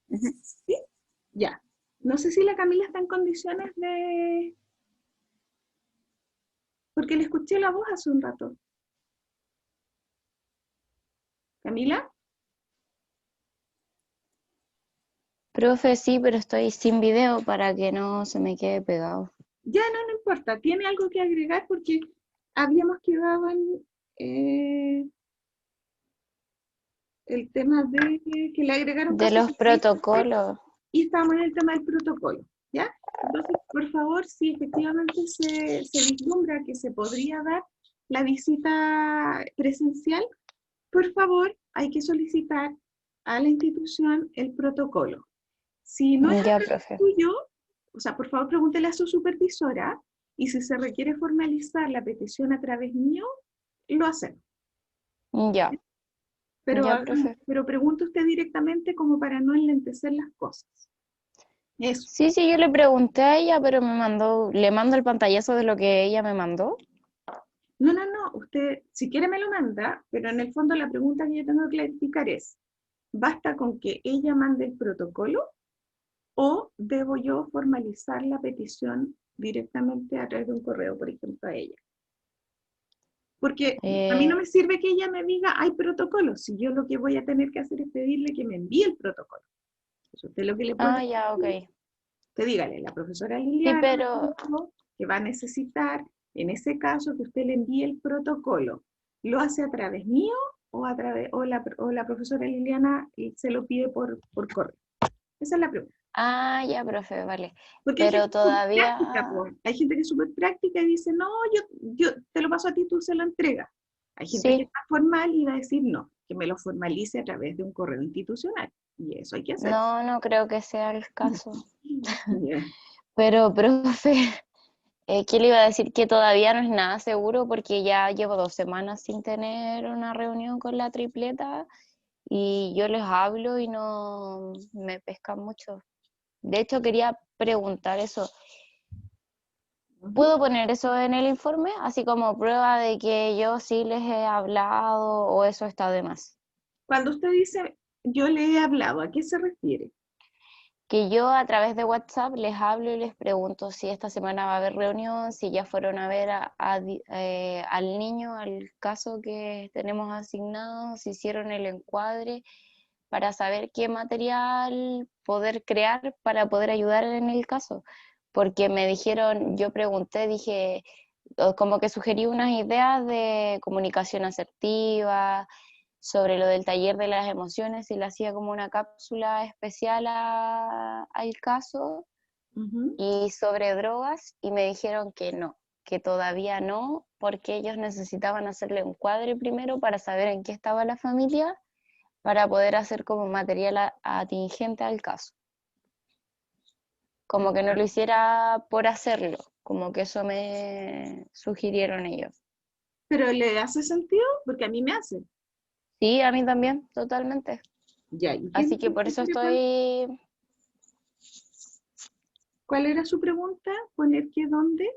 S4: Ujú.
S1: ¿Sí? Ya. No sé si la Camila está en condiciones de... Porque le escuché la voz hace un rato. ¿Camila?
S2: Profe, sí, pero estoy sin video para que no se me quede pegado.
S1: Ya no, no importa. ¿Tiene algo que agregar? Porque habíamos quedado en el tema de que le agregaron
S2: De
S1: casos
S2: los protocolos.
S1: y estamos en el tema del protocolo, ¿ya? Entonces, por favor, si efectivamente se vislumbra que se podría dar la visita presencial, por favor, hay que solicitar a la institución el protocolo. Si no es a
S2: Ya,
S1: través
S2: profe.
S1: tuyo, o sea, por favor pregúntele a su supervisora y si se requiere formalizar la petición a través mío, lo hacemos.
S2: Ya,
S1: Pero,
S2: ya, profe.
S1: pero pregunte usted directamente como para no enlentecer las cosas. Eso.
S2: Sí, sí, yo le pregunté a ella, pero le mando el pantallazo de lo que ella me mandó.
S1: No, no, no, usted si quiere me lo manda, pero en el fondo la pregunta que yo tengo que clarificar es, ¿basta con que ella mande el protocolo o debo yo formalizar la petición directamente a través de un correo, por ejemplo, a ella? Porque a mí no
S2: Eh,
S1: me sirve que ella me diga, hay protocolo, si yo lo que voy a tener que hacer es pedirle que me envíe el protocolo. Entonces, usted lo que le puede
S2: ya, ok.
S1: decir, usted dígale, la profesora
S2: Sí,
S1: Liliana
S2: pero
S1: dijo que va a necesitar, en ese caso, que usted le envíe el protocolo. ¿Lo hace a través mío o la profesora Liliana se lo pide por correo? Esa es la pregunta.
S2: Ah, ya, profe, vale.
S1: Porque hay
S2: Pero
S1: gente que es súper
S2: todavía,
S1: práctica, po. Hay gente que es súper práctica y dice, no, yo te lo paso a ti, tú se lo entregas. Hay gente que
S2: sí,
S1: está formal y va a decir, no, que me lo formalice a través de un correo institucional. Y eso hay que hacer.
S2: no, no creo que sea el caso.
S1: Ya.
S2: Pero, profe, ¿qué le iba a decir? Que todavía no es nada seguro porque ya llevo 2 semanas sin tener una reunión con la tripleta y yo les hablo y no me pescan mucho. De hecho, quería preguntar eso.
S1: Ujú.
S2: ¿Puedo poner eso en el informe, así como prueba de que yo sí les he hablado o eso está de más?
S1: Cuando usted dice, yo le he hablado, ¿a qué se refiere?
S2: Que yo a través de WhatsApp les hablo y les pregunto si esta semana va a haber reunión, si ya fueron a ver al niño, al caso que tenemos asignado, si hicieron el encuadre, para saber qué material poder crear para poder ayudar en el caso. Porque me dijeron, yo pregunté, dije, como que sugerí unas ideas de comunicación asertiva, sobre lo del taller de las emociones y le hacía como una cápsula especial al caso
S1: Ujú.
S2: y sobre drogas y me dijeron que no, que todavía no, porque ellos necesitaban hacerle un cuadre primero para saber en qué estaba la familia, para poder hacer como material atingente al caso. Como que no lo hiciera por hacerlo, como que eso me sugirieron ellos.
S1: ¿Pero le hace sentido? Porque a mí me hace.
S2: Sí, a mí también, totalmente.
S1: Ya, ¿y qué es
S2: Así
S1: lo
S2: que
S1: que
S2: por
S1: usted
S2: eso
S1: quiere
S2: estoy.
S1: ¿Cuál era su pregunta? ¿Poner qué dónde?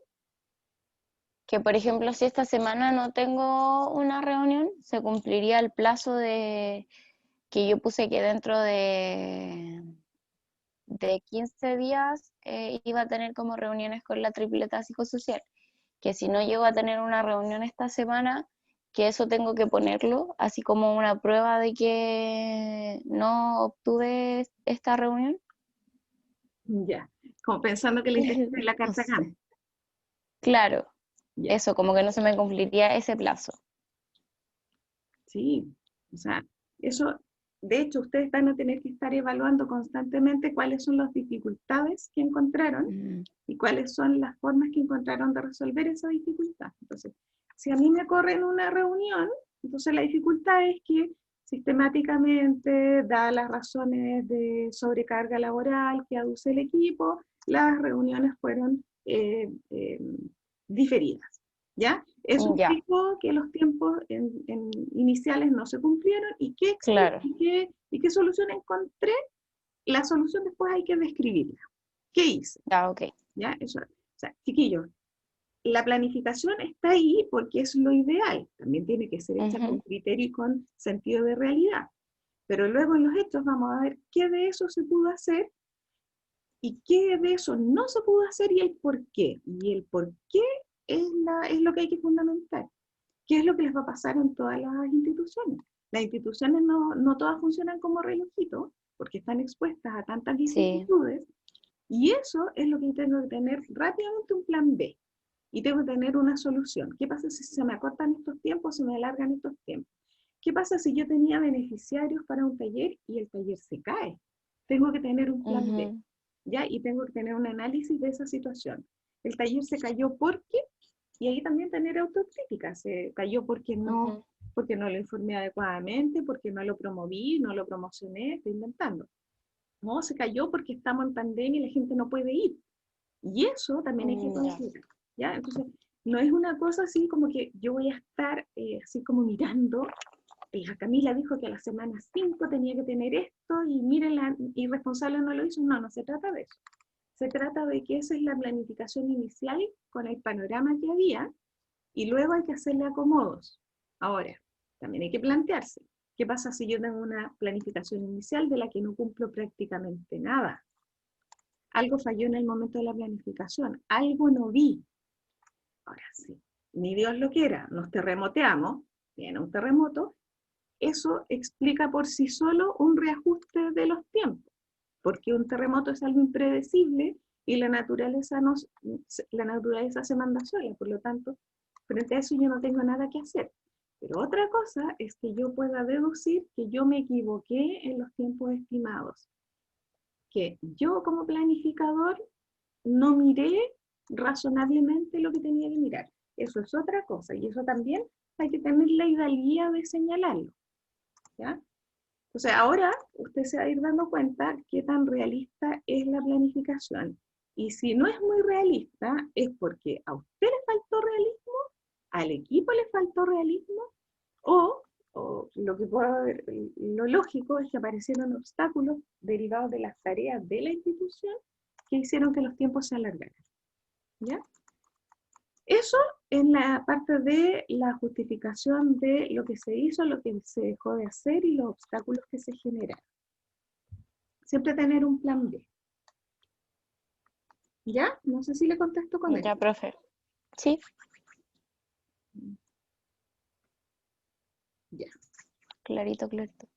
S2: Que por ejemplo, si esta semana no tengo una reunión, se cumpliría el plazo de que yo puse que dentro de 15 días iba a tener como reuniones con la tripleta psicosocial. Que si no llego a tener una reunión esta semana, que eso tengo que ponerlo, así como una prueba de que no obtuve esta reunión.
S1: Ya, como pensando que le interesa la
S2: No
S1: carta
S2: sé.
S1: GAM.
S2: Claro,
S1: Ya,
S2: eso, como que no se me cumpliría ese plazo.
S1: sí. O sea, eso, de hecho, ustedes van a tener que estar evaluando constantemente cuáles son las dificultades que encontraron
S2: Mm,
S1: y cuáles son las formas que encontraron de resolver esa dificultad. Entonces, si a mí me corren una reunión, entonces la dificultad es que sistemáticamente, dadas las razones de sobrecarga laboral que aduce el equipo, las reuniones fueron diferidas. ¿Ya? Eso
S2: ya,
S1: implicó que los tiempos iniciales no se cumplieron y
S2: claro.
S1: y qué solución encontré. La solución después hay que describirla. ¿Qué hice?
S2: Ya, ok.
S1: ¿Ya? Eso, o sea, chiquillos, la planificación está ahí porque es lo ideal. También tiene que ser hecha con
S2: Ujú.
S1: criterio y con sentido de realidad. Pero luego en los hechos vamos a ver qué de eso se pudo hacer y qué de eso no se pudo hacer y el por qué. Y el por qué es lo que hay que fundamentar. ¿Qué es lo que les va a pasar en todas las instituciones? Las instituciones no todas funcionan como relojitos porque están expuestas a tantas
S2: Sí,
S1: vicisitudes y eso es lo que tengo que tener rápidamente un plan B y tengo que tener una solución. ¿Qué pasa si se me acortan estos tiempos, se me alargan estos tiempos? ¿Qué pasa si yo tenía beneficiarios para un taller y el taller se cae? Tengo que tener un plan B,
S2: ujú,
S1: ¿ya? Y tengo que tener un análisis de esa situación. El taller se cayó porque, y ahí también tener autocrítica, se cayó
S2: ujú.
S1: porque no lo informé adecuadamente, porque no lo promoví, no lo promocioné, estoy inventando. No, se cayó porque estamos en pandemia y la gente no puede ir. Y eso también hay que
S2: Ya.
S1: considerar, ¿ya? Entonces, no es una cosa así como que yo voy a estar así como mirando, la Camila dijo que a la semana 5 tenía que tener esto y miren, la irresponsable no lo hizo. No, no se trata de eso. Se trata de que esa es la planificación inicial con el panorama que había y luego hay que hacerle acomodos. Ahora, también hay que plantearse, ¿qué pasa si yo tengo una planificación inicial de la que no cumplo prácticamente nada? Algo falló en el momento de la planificación, algo no vi. Ahora sí, ni Dios lo quiera, nos terremoteamos, viene un terremoto, eso explica por sí solo un reajuste de los tiempos, porque un terremoto es algo impredecible y la naturaleza se manda sola, por lo tanto, frente a eso yo no tengo nada que hacer. Pero otra cosa es que yo pueda deducir que yo me equivoqué en los tiempos estimados. que yo como planificador no miré razonablemente lo que tenía que mirar. Eso es otra cosa, y eso también hay que tener la hidalguía de señalarlo, ¿ya? O sea, ahora usted se va a ir dando cuenta qué tan realista es la planificación. Y si no es muy realista, es porque a usted le faltó realismo, al equipo le faltó realismo, o lo que puedo ver, lo lógico es que aparecieron obstáculos derivados de las tareas de la institución que hicieron que los tiempos se alargaran, ¿ya? Eso en la parte de la justificación de lo que se hizo, lo que se dejó de hacer y los obstáculos que se generaron. Siempre tener un plan B. ¿Ya? No sé si le contesto con
S2: Ya,
S1: esto.
S2: profe. Sí,
S1: Ya.
S2: clarito, clarito.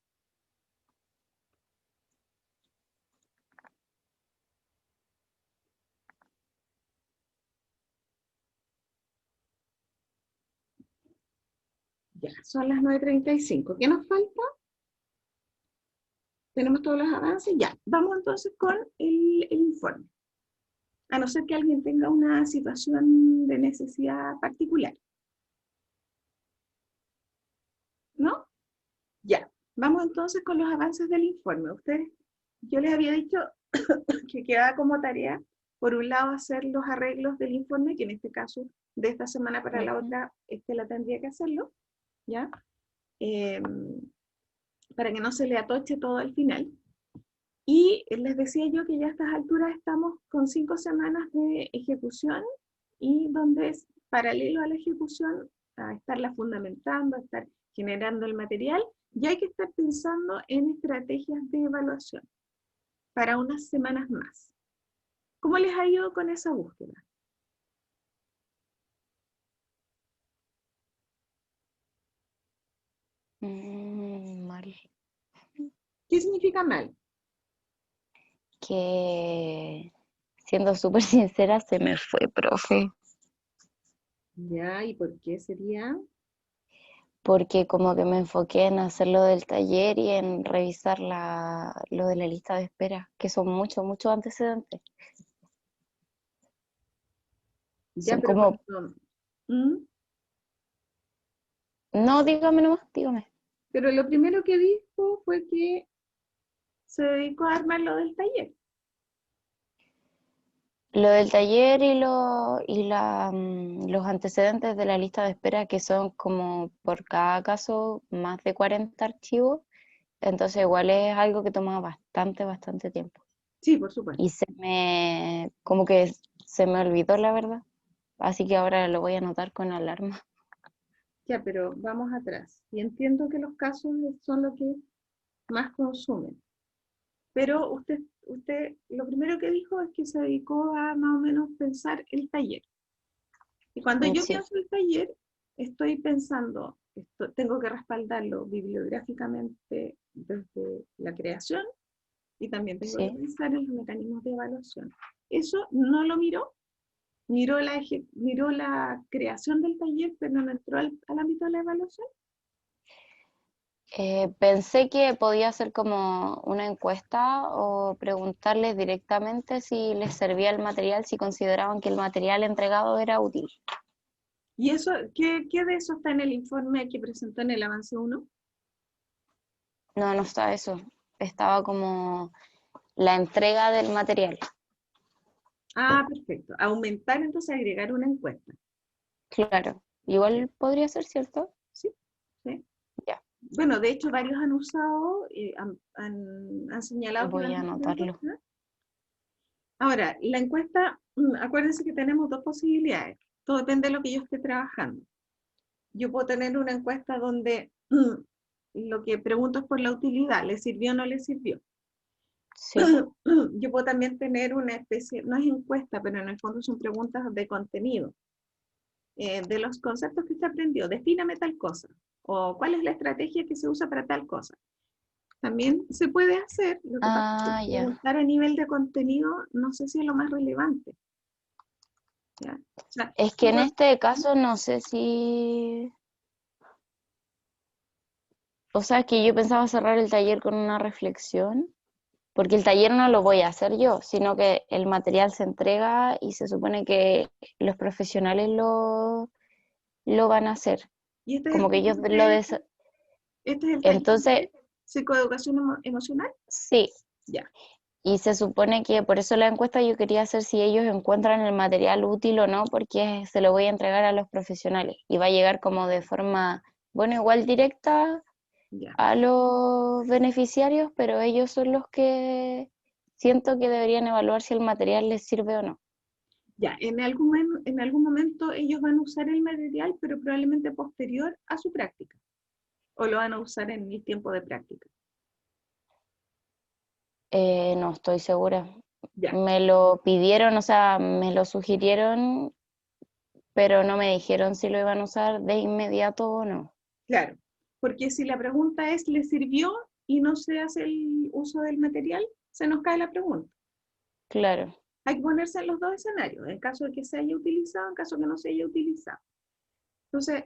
S1: Ya, son las 9:35. ¿Qué nos falta? Tenemos todos los avances. Ya, vamos entonces con el informe. A no ser que alguien tenga una situación de necesidad particular. ¿No? Ya, vamos entonces con los avances del informe. Yo les había dicho que quedaba como tarea, por un lado, hacer los arreglos del informe, que en este caso, de esta semana para la otra, la tendría que hacerlo, ¿ya? Para que no se le atoche todo al final. Y les decía yo que ya a estas alturas estamos con 5 semanas de ejecución y donde es paralelo a la ejecución, a estarla fundamentando, a estar generando el material, ya hay que estar pensando en estrategias de evaluación para unas semanas más. ¿Cómo les ha ido con esa búsqueda?
S2: Mal.
S1: ¿Qué significa mal?
S2: Que, siendo súper sincera, se me fue, profe.
S1: Ya, ¿y por qué sería?
S2: Porque como que me enfoqué en hacer lo del taller y en revisar lo de la lista de espera, que son muchos antecedentes.
S1: Ya,
S2: Son
S1: pero
S2: como,
S1: cuando... ¿Mm?
S2: no, dígame nomás, dígame.
S1: Pero lo primero que dijo fue que se dedicó a armar lo del taller.
S2: Lo del taller los antecedentes de la lista de espera, que son como por cada caso más de 40 archivos, entonces igual es algo que toma bastante tiempo.
S1: Sí, por supuesto.
S2: Y como que se me olvidó la verdad, así que ahora lo voy a anotar con alarma.
S1: Ya, pero vamos atrás. Y entiendo que los casos son lo que más consumen. Pero usted lo primero que dijo es que se dedicó a más o menos pensar el taller. Y cuando yo
S2: Sí,
S1: pienso el taller, estoy pensando, tengo que respaldarlo bibliográficamente desde la creación y también tengo que
S2: sí.
S1: pensar en los mecanismos de evaluación. Eso no lo miró, miró la creación del taller, pero no entró al ámbito de la evaluación.
S2: Pensé que podía hacer como una encuesta o preguntarles directamente si les servía el material, si consideraban que el material entregado era útil.
S1: ¿Y eso, qué de eso está en el informe que presentó en el avance 1?
S2: No, no está eso. Estaba como la entrega del material.
S1: Ah, perfecto. Aumentar, entonces agregar una encuesta.
S2: Claro.
S1: Ya.
S2: Igual podría ser, ¿cierto?
S1: Sí, sí.
S2: Ya,
S1: Bueno, de hecho, varios han usado, han señalado que
S2: voy
S1: van
S2: a
S1: a hacer
S2: anotarlo.
S1: encuestas. Ahora, la encuesta, acuérdense que tenemos dos posibilidades. Todo depende de lo que yo esté trabajando. Yo puedo tener una encuesta donde lo que pregunto es por la utilidad, ¿le sirvió o no le sirvió?
S2: Sí,
S1: Yo puedo también tener una especie, no es encuesta, pero en el fondo son preguntas de contenido, de los conceptos que usted aprendió. Defíname tal cosa, o cuál es la estrategia que se usa para tal cosa. También se puede hacer, lo que pasa es que
S2: ya.
S1: preguntar a nivel de contenido no sé si es lo más relevante. ¿Ya? O sea,
S2: Es que en este caso no sé si... O sea, es que yo pensaba cerrar el taller con una reflexión, porque el taller no lo voy a hacer yo, sino que el material se entrega y se supone que los profesionales lo van a hacer.
S1: Y este es
S2: Como
S1: el
S2: que ellos
S1: taller
S2: lo
S1: de-
S2: des...
S1: este es el taller
S2: Entonces,
S1: de psicoeducación emocional.
S2: sí.
S1: Ya,
S2: Y se supone que por eso la encuesta yo quería hacer si ellos encuentran el material útil o no, porque se lo voy a entregar a los profesionales. Y va a llegar como de forma, bueno, igual directa
S1: ya.
S2: a los beneficiarios, pero ellos son los que siento que deberían evaluar si el material les sirve o no.
S1: Ya, en algún momento ellos van a usar el material, pero probablemente posterior a su práctica. O lo van a usar en el tiempo de práctica.
S2: No estoy segura.
S1: Ya,
S2: Me lo pidieron, o sea, me lo sugirieron, pero no me dijeron si lo iban a usar de inmediato o no.
S1: claro. Porque si la pregunta es, ¿le sirvió y no se hace el uso del material? Se nos cae la pregunta.
S2: Claro,
S1: Hay que ponerse en los dos escenarios, en caso de que se haya utilizado, en caso de que no se haya utilizado. Entonces,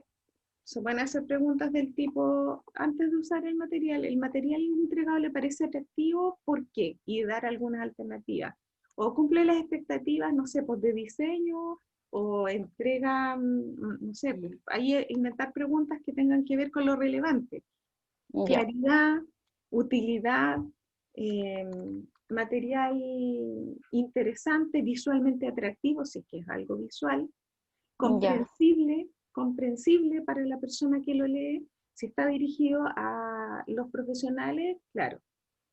S1: se pueden hacer preguntas del tipo, antes de usar el material entregado le parece atractivo, ¿por qué? Y dar algunas alternativas. O cumple las expectativas, no sé, pues de diseño, o entrega, no sé, pues, ahí inventar preguntas que tengan que ver con lo relevante.
S2: ya,
S1: Claridad, utilidad, material interesante, visualmente atractivo, si es que es algo visual,
S2: ya,
S1: comprensible para la persona que lo lee. Si está dirigido a los profesionales, claro,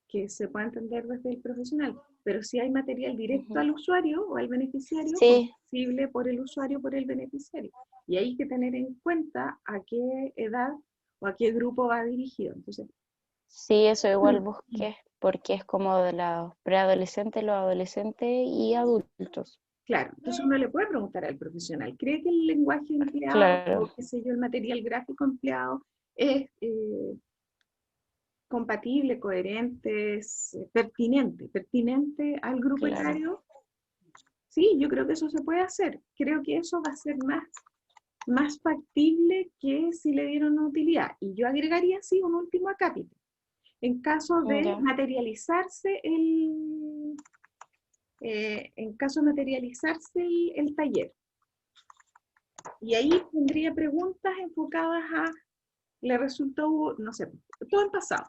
S1: que se pueda entender desde el profesional, pero si hay material directo
S2: ujú.
S1: al usuario o al beneficiario,
S2: Sí,
S1: comprensible por el usuario, por el beneficiario. Y hay que tener en cuenta a qué edad o a qué grupo va dirigido. Entonces,
S2: sí, eso igual busqué, porque es como de los preadolescentes, los adolescentes y adultos.
S1: claro, entonces uno le puede preguntar al profesional, ¿cree que el lenguaje empleado
S2: Claro,
S1: o qué sé yo, el material gráfico empleado es compatible, coherente, es pertinente al grupo
S2: claro.
S1: etario? Sí, yo creo que eso se puede hacer. Creo que eso va a ser más factible que si le dieron una utilidad. Y yo agregaría así un último acápite. En caso de
S2: Ya,
S1: materializarse el taller. Y ahí tendría preguntas enfocadas a, le resultó, no sé, todo en pasado.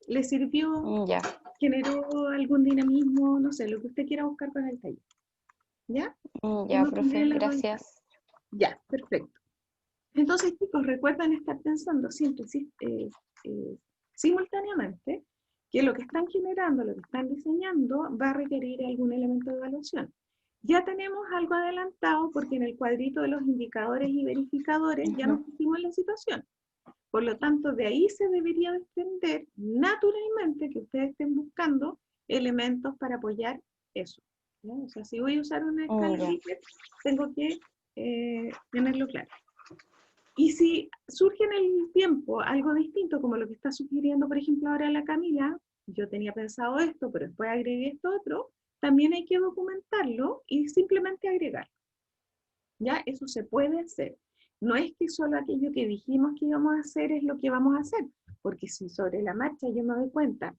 S1: ¿Le sirvió?
S2: ya,
S1: ¿Generó algún dinamismo? No sé, lo que usted quiera buscar para el taller. ¿Ya?
S2: ya,
S1: Uno tendría
S2: profe,
S1: las dos instancias.
S2: gracias.
S1: Ya, perfecto. Entonces, chicos, recuerden estar pensando siempre simultáneamente que lo que están generando, lo que están diseñando, va a requerir algún elemento de evaluación. Ya tenemos algo adelantado porque en el cuadrito de los indicadores y verificadores ya nos
S2: Ujú.
S1: pusimos en la situación. Por lo tanto, de ahí se debería desprender naturalmente que ustedes estén buscando elementos para apoyar eso, ¿no? O sea, si voy a usar una escala
S2: Ya,
S1: Likert, tengo que tenerlo claro. Y si surge en el tiempo algo distinto, como lo que está sugiriendo, por ejemplo, ahora la Camila, yo tenía pensado esto, pero después agregué esto otro, también hay que documentarlo y simplemente agregarlo. ¿Ya? Eso se puede hacer. No es que solo aquello que dijimos que íbamos a hacer es lo que vamos a hacer, porque si sobre la marcha yo me doy cuenta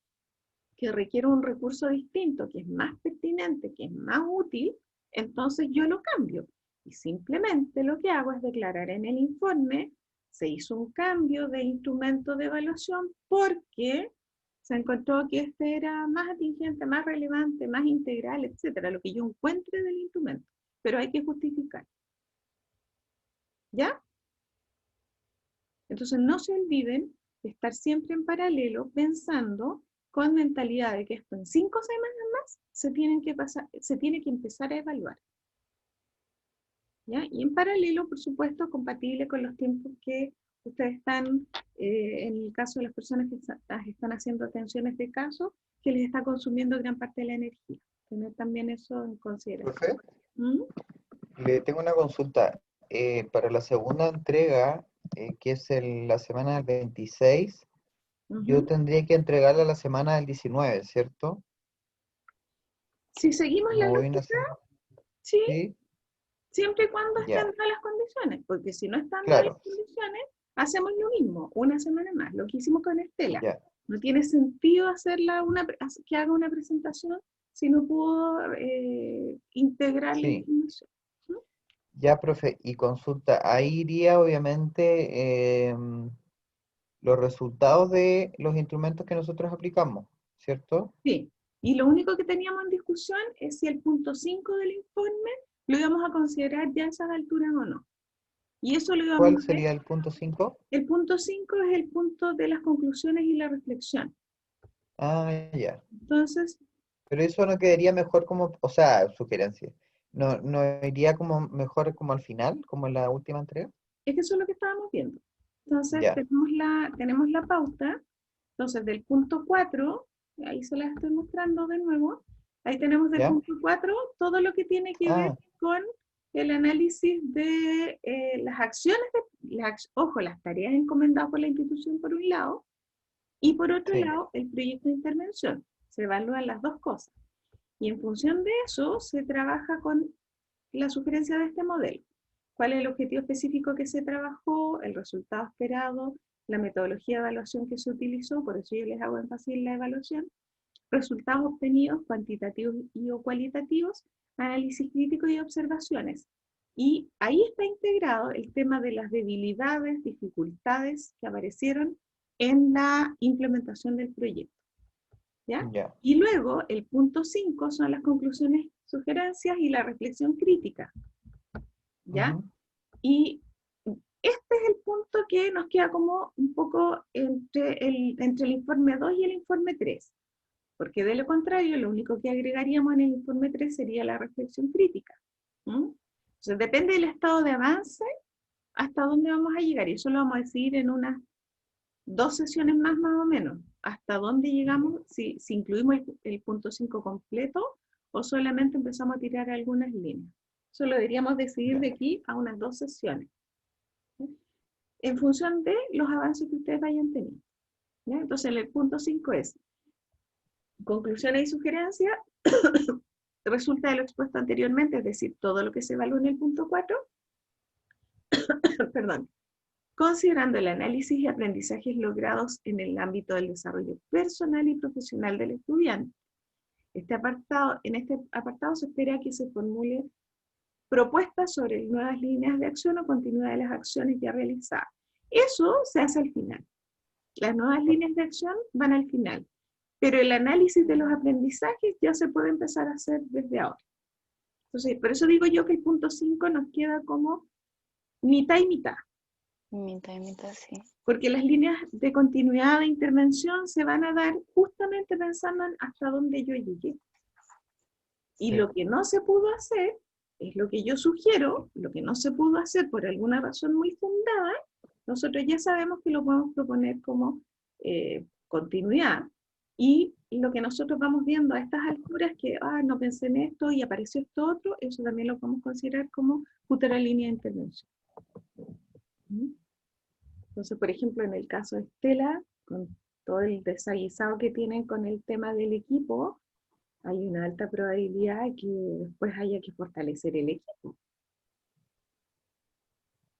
S1: que requiere un recurso distinto, que es más pertinente, que es más útil, entonces yo lo cambio. Y simplemente lo que hago es declarar en el informe, se hizo un cambio de instrumento de evaluación porque se encontró que este era más atingente, más relevante, más integral, etcétera, lo que yo encuentre del instrumento. Pero hay que justificar. ¿Ya? Entonces no se olviden de estar siempre en paralelo pensando con mentalidad de que esto en 5 semanas más se tiene que empezar a evaluar. ¿Ya? Y en paralelo, por supuesto, compatible con los tiempos que ustedes están, en el caso de las personas que están haciendo atenciones de caso, que les está consumiendo gran parte de la energía. Tener también eso en consideración.
S3: Profe,
S1: ¿Mm?
S3: le tengo una consulta. Para la segunda entrega, que es la semana del 26, yo
S1: Ujú.
S3: tendría que entregarla la semana del 19, ¿cierto?
S1: Si seguimos la
S3: Como voy una
S1: lógica,
S3: semana.
S1: sí,
S3: Sí,
S1: siempre y cuando estén
S3: ya,
S1: dadas las condiciones, porque si no están dadas las
S3: claro,
S1: condiciones, hacemos lo mismo, una semana más, lo que hicimos con Estela.
S3: ya.
S1: No tiene sentido que haga una presentación si no pudo integrar la
S3: Sí.
S1: información. ¿No?
S3: Ya, profe, y consulta, ahí iría obviamente los resultados de los instrumentos que nosotros aplicamos, ¿cierto?
S1: Sí. Y lo único que teníamos en discusión es si el punto 5 del informe lo íbamos a considerar ya a esas alturas o no. Y eso lo íbamos
S3: ¿Cuál
S1: a ver.
S3: sería el punto 5?
S1: El punto 5 es el punto de las conclusiones y la reflexión.
S3: Ah, ya.
S1: Entonces,
S3: Pero eso no quedaría mejor como, o sea, sugerencia. No iría como mejor como al final, como en la última entrega.
S1: es que eso es lo que estábamos viendo. Entonces,
S3: Ya,
S1: tenemos la pauta. Entonces, del punto 4, ahí se las estoy mostrando de nuevo. Ahí tenemos del
S3: ya.
S1: punto 4 todo lo que tiene que ver
S3: Ah,
S1: con el análisis de las acciones, ojo, las tareas encomendadas por la institución por un lado, y por otro
S3: sí,
S1: lado, el proyecto de intervención. Se evalúan las dos cosas. Y en función de eso, se trabaja con la sugerencia de este modelo. ¿Cuál es el objetivo específico que se trabajó, el resultado esperado, la metodología de evaluación que se utilizó? Por eso yo les hago énfasis en la evaluación. Resultados obtenidos, cuantitativos y o cualitativos, análisis crítico y observaciones. Y ahí está integrado el tema de las debilidades, dificultades que aparecieron en la implementación del proyecto. ¿Ya?
S3: ya.
S1: Y luego el punto 5 son las conclusiones, sugerencias y la reflexión crítica. ¿Ya?
S3: Ujú,
S1: Y este es el punto que nos queda como un poco entre el informe 2 y el informe 3, porque de lo contrario, lo único que agregaríamos en el informe 3 sería la reflexión crítica. ¿Mm? Entonces, depende del estado de avance hasta dónde vamos a llegar, y eso lo vamos a decidir en unas 2 sesiones más o menos, hasta dónde llegamos, si incluimos el punto 5 completo o solamente empezamos a tirar algunas líneas. Eso lo deberíamos decidir
S3: ya.
S1: de aquí a unas 2 sesiones, ¿sí? En función de los avances que ustedes vayan teniendo. ¿Ya? Entonces el punto 5 es conclusiones y sugerencias, resulta de lo expuesto anteriormente, es decir, todo lo que se evalúa en el punto 4, perdón, considerando el análisis y aprendizajes logrados en el ámbito del desarrollo personal y profesional del estudiante. En este apartado se espera que se formule propuestas sobre nuevas líneas de acción o continuidad de las acciones ya realizadas. Eso se hace al final. Las nuevas líneas de acción van al final, pero el análisis de los aprendizajes ya se puede empezar a hacer desde ahora. Entonces, por eso digo yo que el punto 5 nos queda como mitad y mitad,
S4: Mitad y mitad, sí.
S1: porque las líneas de continuidad de intervención se van a dar justamente pensando en hasta dónde yo llegué. Y
S3: Sí.
S1: lo que no se pudo hacer, es lo que yo sugiero, lo que no se pudo hacer por alguna razón muy fundada, nosotros ya sabemos que lo podemos proponer como continuidad. Y lo que nosotros vamos viendo a estas alturas, que no pensé en esto y apareció esto otro, eso también lo podemos considerar como futura línea de intervención. ¿Mm? Entonces, por ejemplo, en el caso de Estela, con todo el desaguisado que tienen con el tema del equipo, hay una alta probabilidad de que después haya que fortalecer el equipo.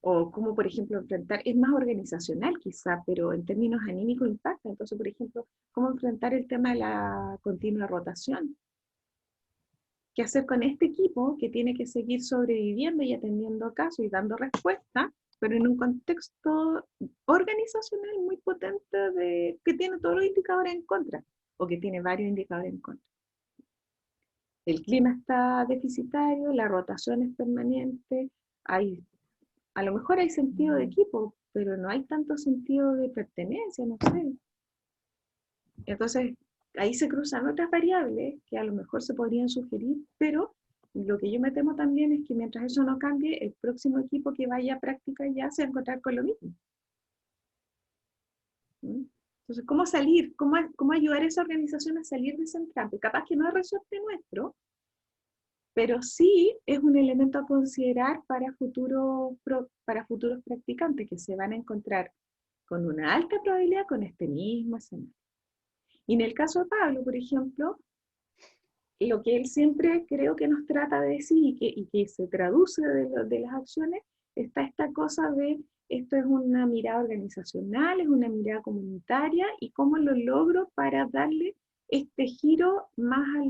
S1: O como, por ejemplo, enfrentar, es más organizacional quizá, pero en términos anímicos impacta. Entonces, por ejemplo, cómo enfrentar el tema de la continua rotación. ¿Qué hacer con este equipo que tiene que seguir sobreviviendo y atendiendo casos y dando respuesta, pero en un contexto organizacional muy potente que tiene todos los indicadores en contra, o que tiene varios indicadores en contra? El clima está deficitario, la rotación es permanente, a lo mejor hay sentido de equipo, pero no hay tanto sentido de pertenencia, no sé. Entonces, ahí se cruzan otras variables que a lo mejor se podrían sugerir, pero lo que yo me temo también es que mientras eso no cambie, el próximo equipo que vaya a práctica ya se va a encontrar con lo mismo. ¿Mm? Entonces, ¿cómo salir? ¿Cómo ayudar a esa organización a salir de ese entrampe? Capaz que no es resorte nuestro, pero sí es un elemento a considerar para futuros practicantes que se van a encontrar con una alta probabilidad con este mismo escenario. Y en el caso de Pablo, por ejemplo, lo que él siempre creo que nos trata de decir y que se traduce de las acciones, está esta cosa de esto es una mirada organizacional, es una mirada comunitaria, y cómo lo logro para darle este giro más a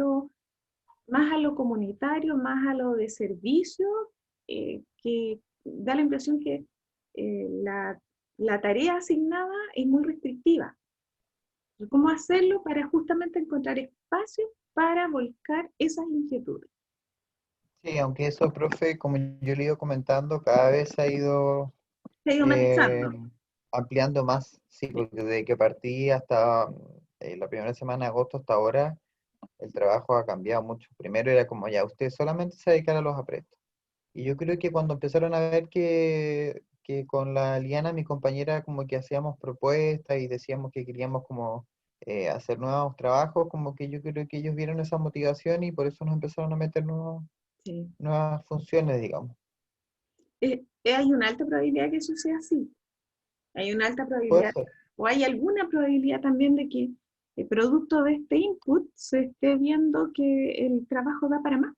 S1: lo comunitario, más a lo de servicio, que da la impresión que la tarea asignada es muy restrictiva. ¿Cómo hacerlo para justamente encontrar espacios para volcar esas inquietudes?
S3: Sí, aunque eso, profe, como yo le he ido comentando, cada vez se ha ido
S1: Se ha ido
S3: eh,
S1: matizando.
S3: ampliando más, sí, porque desde que partí hasta la primera semana de agosto hasta ahora, el trabajo ha cambiado mucho. Primero era como, ya, usted solamente se dedican a los aprestos. Y yo creo que cuando empezaron a ver que con la Liana, mi compañera, como que hacíamos propuestas y decíamos que queríamos como hacer nuevos trabajos, como que yo creo que ellos vieron esa motivación y por eso nos empezaron a meter
S1: Sí.
S3: nuevas funciones, digamos.
S1: Hay una alta probabilidad que eso sea así. Hay una alta
S3: Puede
S1: probabilidad,
S3: ser.
S1: o hay alguna probabilidad también de que producto de este input se esté viendo que el trabajo da para más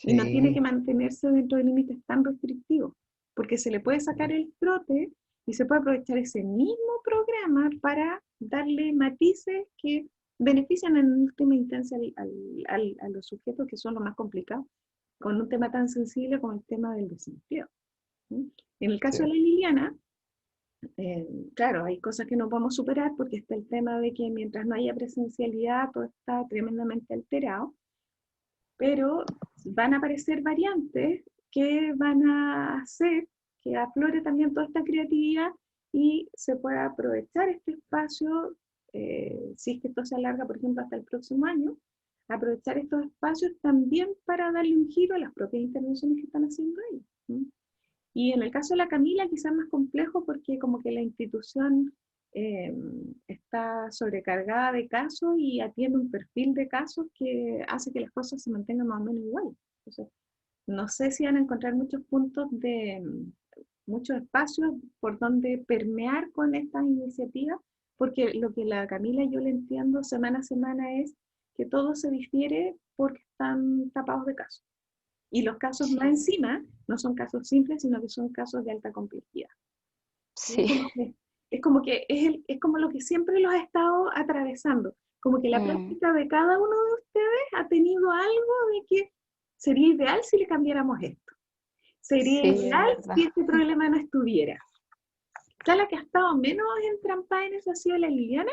S1: y no tiene que
S3: Sí,
S1: mantenerse dentro de límites tan restrictivos, porque se le puede sacar el trote y se puede aprovechar ese mismo programa para darle matices que benefician en última instancia a los sujetos que son los más complicados, con un tema tan sensible como el tema del desempleo. ¿Sí? En el caso
S3: sí.
S1: de la Liliana, claro, hay cosas que no podemos superar porque está el tema de que mientras no haya presencialidad todo está tremendamente alterado, pero van a aparecer variantes que van a hacer que aflore también toda esta creatividad y se pueda aprovechar este espacio, si es que esto se alarga, por ejemplo, hasta el próximo año, aprovechar estos espacios también para darle un giro a las propias intervenciones que están haciendo ellos. ¿Sí? Y en el caso de la Camila quizás más complejo porque como que la institución eh, está sobrecargada de casos y atiende un perfil de casos que hace que las cosas se mantengan más o menos igual. Entonces, no sé si van a encontrar muchos puntos de, muchos espacios por donde permear con estas iniciativas, porque lo que la Camila yo le entiendo semana a semana es que todo se difiere porque están tapados de casos. Y los casos más
S2: Sí,
S1: encima no son casos simples, sino que son casos de alta complejidad. Y
S2: sí.
S1: es como que es como lo que siempre los ha estado atravesando. Como que la
S2: Mm,
S1: práctica de cada uno de ustedes ha tenido algo de que sería ideal si le cambiáramos esto. Sería
S2: sí, es
S1: ideal
S2: verdad.
S1: si este problema no estuviera. Quizá la que ha estado menos entrampada en eso ha sido la Liliana,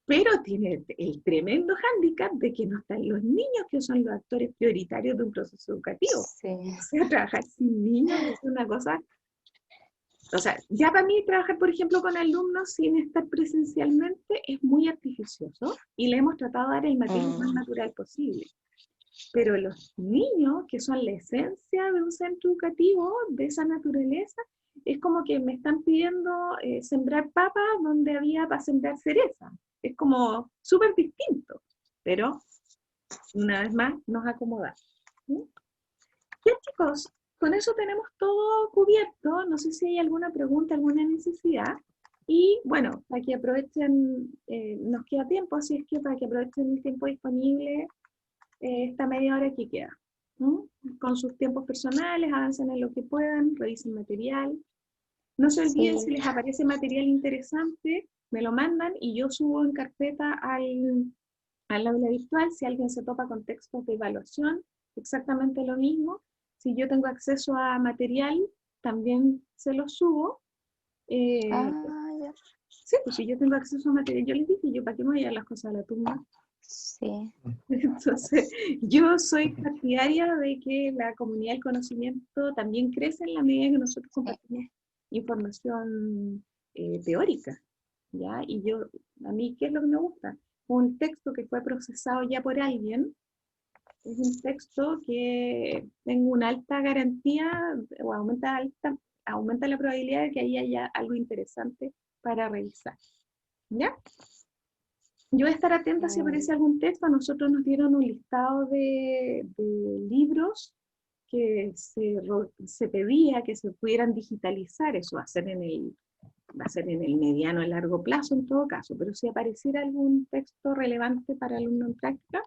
S1: pero tiene el tremendo hándicap de que no están los niños, que son los actores prioritarios de un proceso educativo.
S2: Sí,
S1: O sea, trabajar sin niños es una cosa, o sea, ya para mí trabajar, por ejemplo, con alumnos sin estar presencialmente es muy artificioso y le hemos tratado de dar el matiz más natural posible. Pero los niños, que son la esencia de un centro educativo, de esa naturaleza, es como que me están pidiendo sembrar papas donde había para sembrar cereza. Es como súper distinto, pero una vez más nos acomodamos. ¿Sí? Ya chicos, con eso tenemos todo cubierto. No sé si hay alguna pregunta, alguna necesidad. Y bueno, para que aprovechen, nos queda tiempo, así es que para que aprovechen el tiempo disponible, esta media hora que queda. ¿No? Con sus tiempos personales, avancen en lo que puedan, revisen material. No se olviden, si
S2: sí.
S1: les aparece material interesante, me lo mandan y yo subo en carpeta al aula virtual. Si alguien se topa con textos de evaluación, exactamente lo mismo. Si yo tengo acceso a material, también se lo subo. Eh,
S2: Ah, ya.
S1: sí, pues si yo tengo acceso a material, yo les dije, yo para qué me voy a llevar las cosas a la tumba.
S2: Sí,
S1: Entonces, yo soy partidaria de que la comunidad del conocimiento también crece en la medida que nosotros
S2: sí.
S1: compartimos información teórica, ¿ya? Y yo, a mí, ¿qué es lo que me gusta? Un texto que fue procesado ya por alguien, es un texto que tenga una alta garantía o aumenta la probabilidad de que ahí haya algo interesante para revisar, ¿ya? Yo voy a estar atenta si
S2: Mm,
S1: aparece algún texto. A nosotros nos dieron un listado de libros que se pedía que se pudieran digitalizar. Eso va a ser en el mediano y largo plazo en todo caso, pero si apareciera algún texto relevante para alumno en práctica,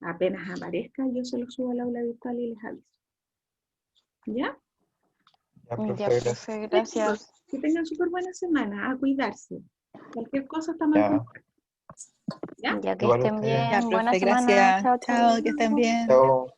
S1: apenas aparezca, yo se lo subo al aula virtual y les aviso. ¿Ya?
S3: Ya,
S2: Ya,
S3: profe, gracias.
S2: profe, gracias.
S1: Que tengan súper buena semana, a cuidarse. Cualquier cosa estamos en
S3: Ya.
S1: contacto. ¿Ya?
S2: Ya que
S3: Igual
S2: estén
S3: ustedes.
S2: bien.
S4: Ya,
S2: Buena
S4: profe,
S2: semana.
S4: gracias.
S2: Chao,
S4: Chao,
S2: chao.
S4: que estén bien.
S3: Chao.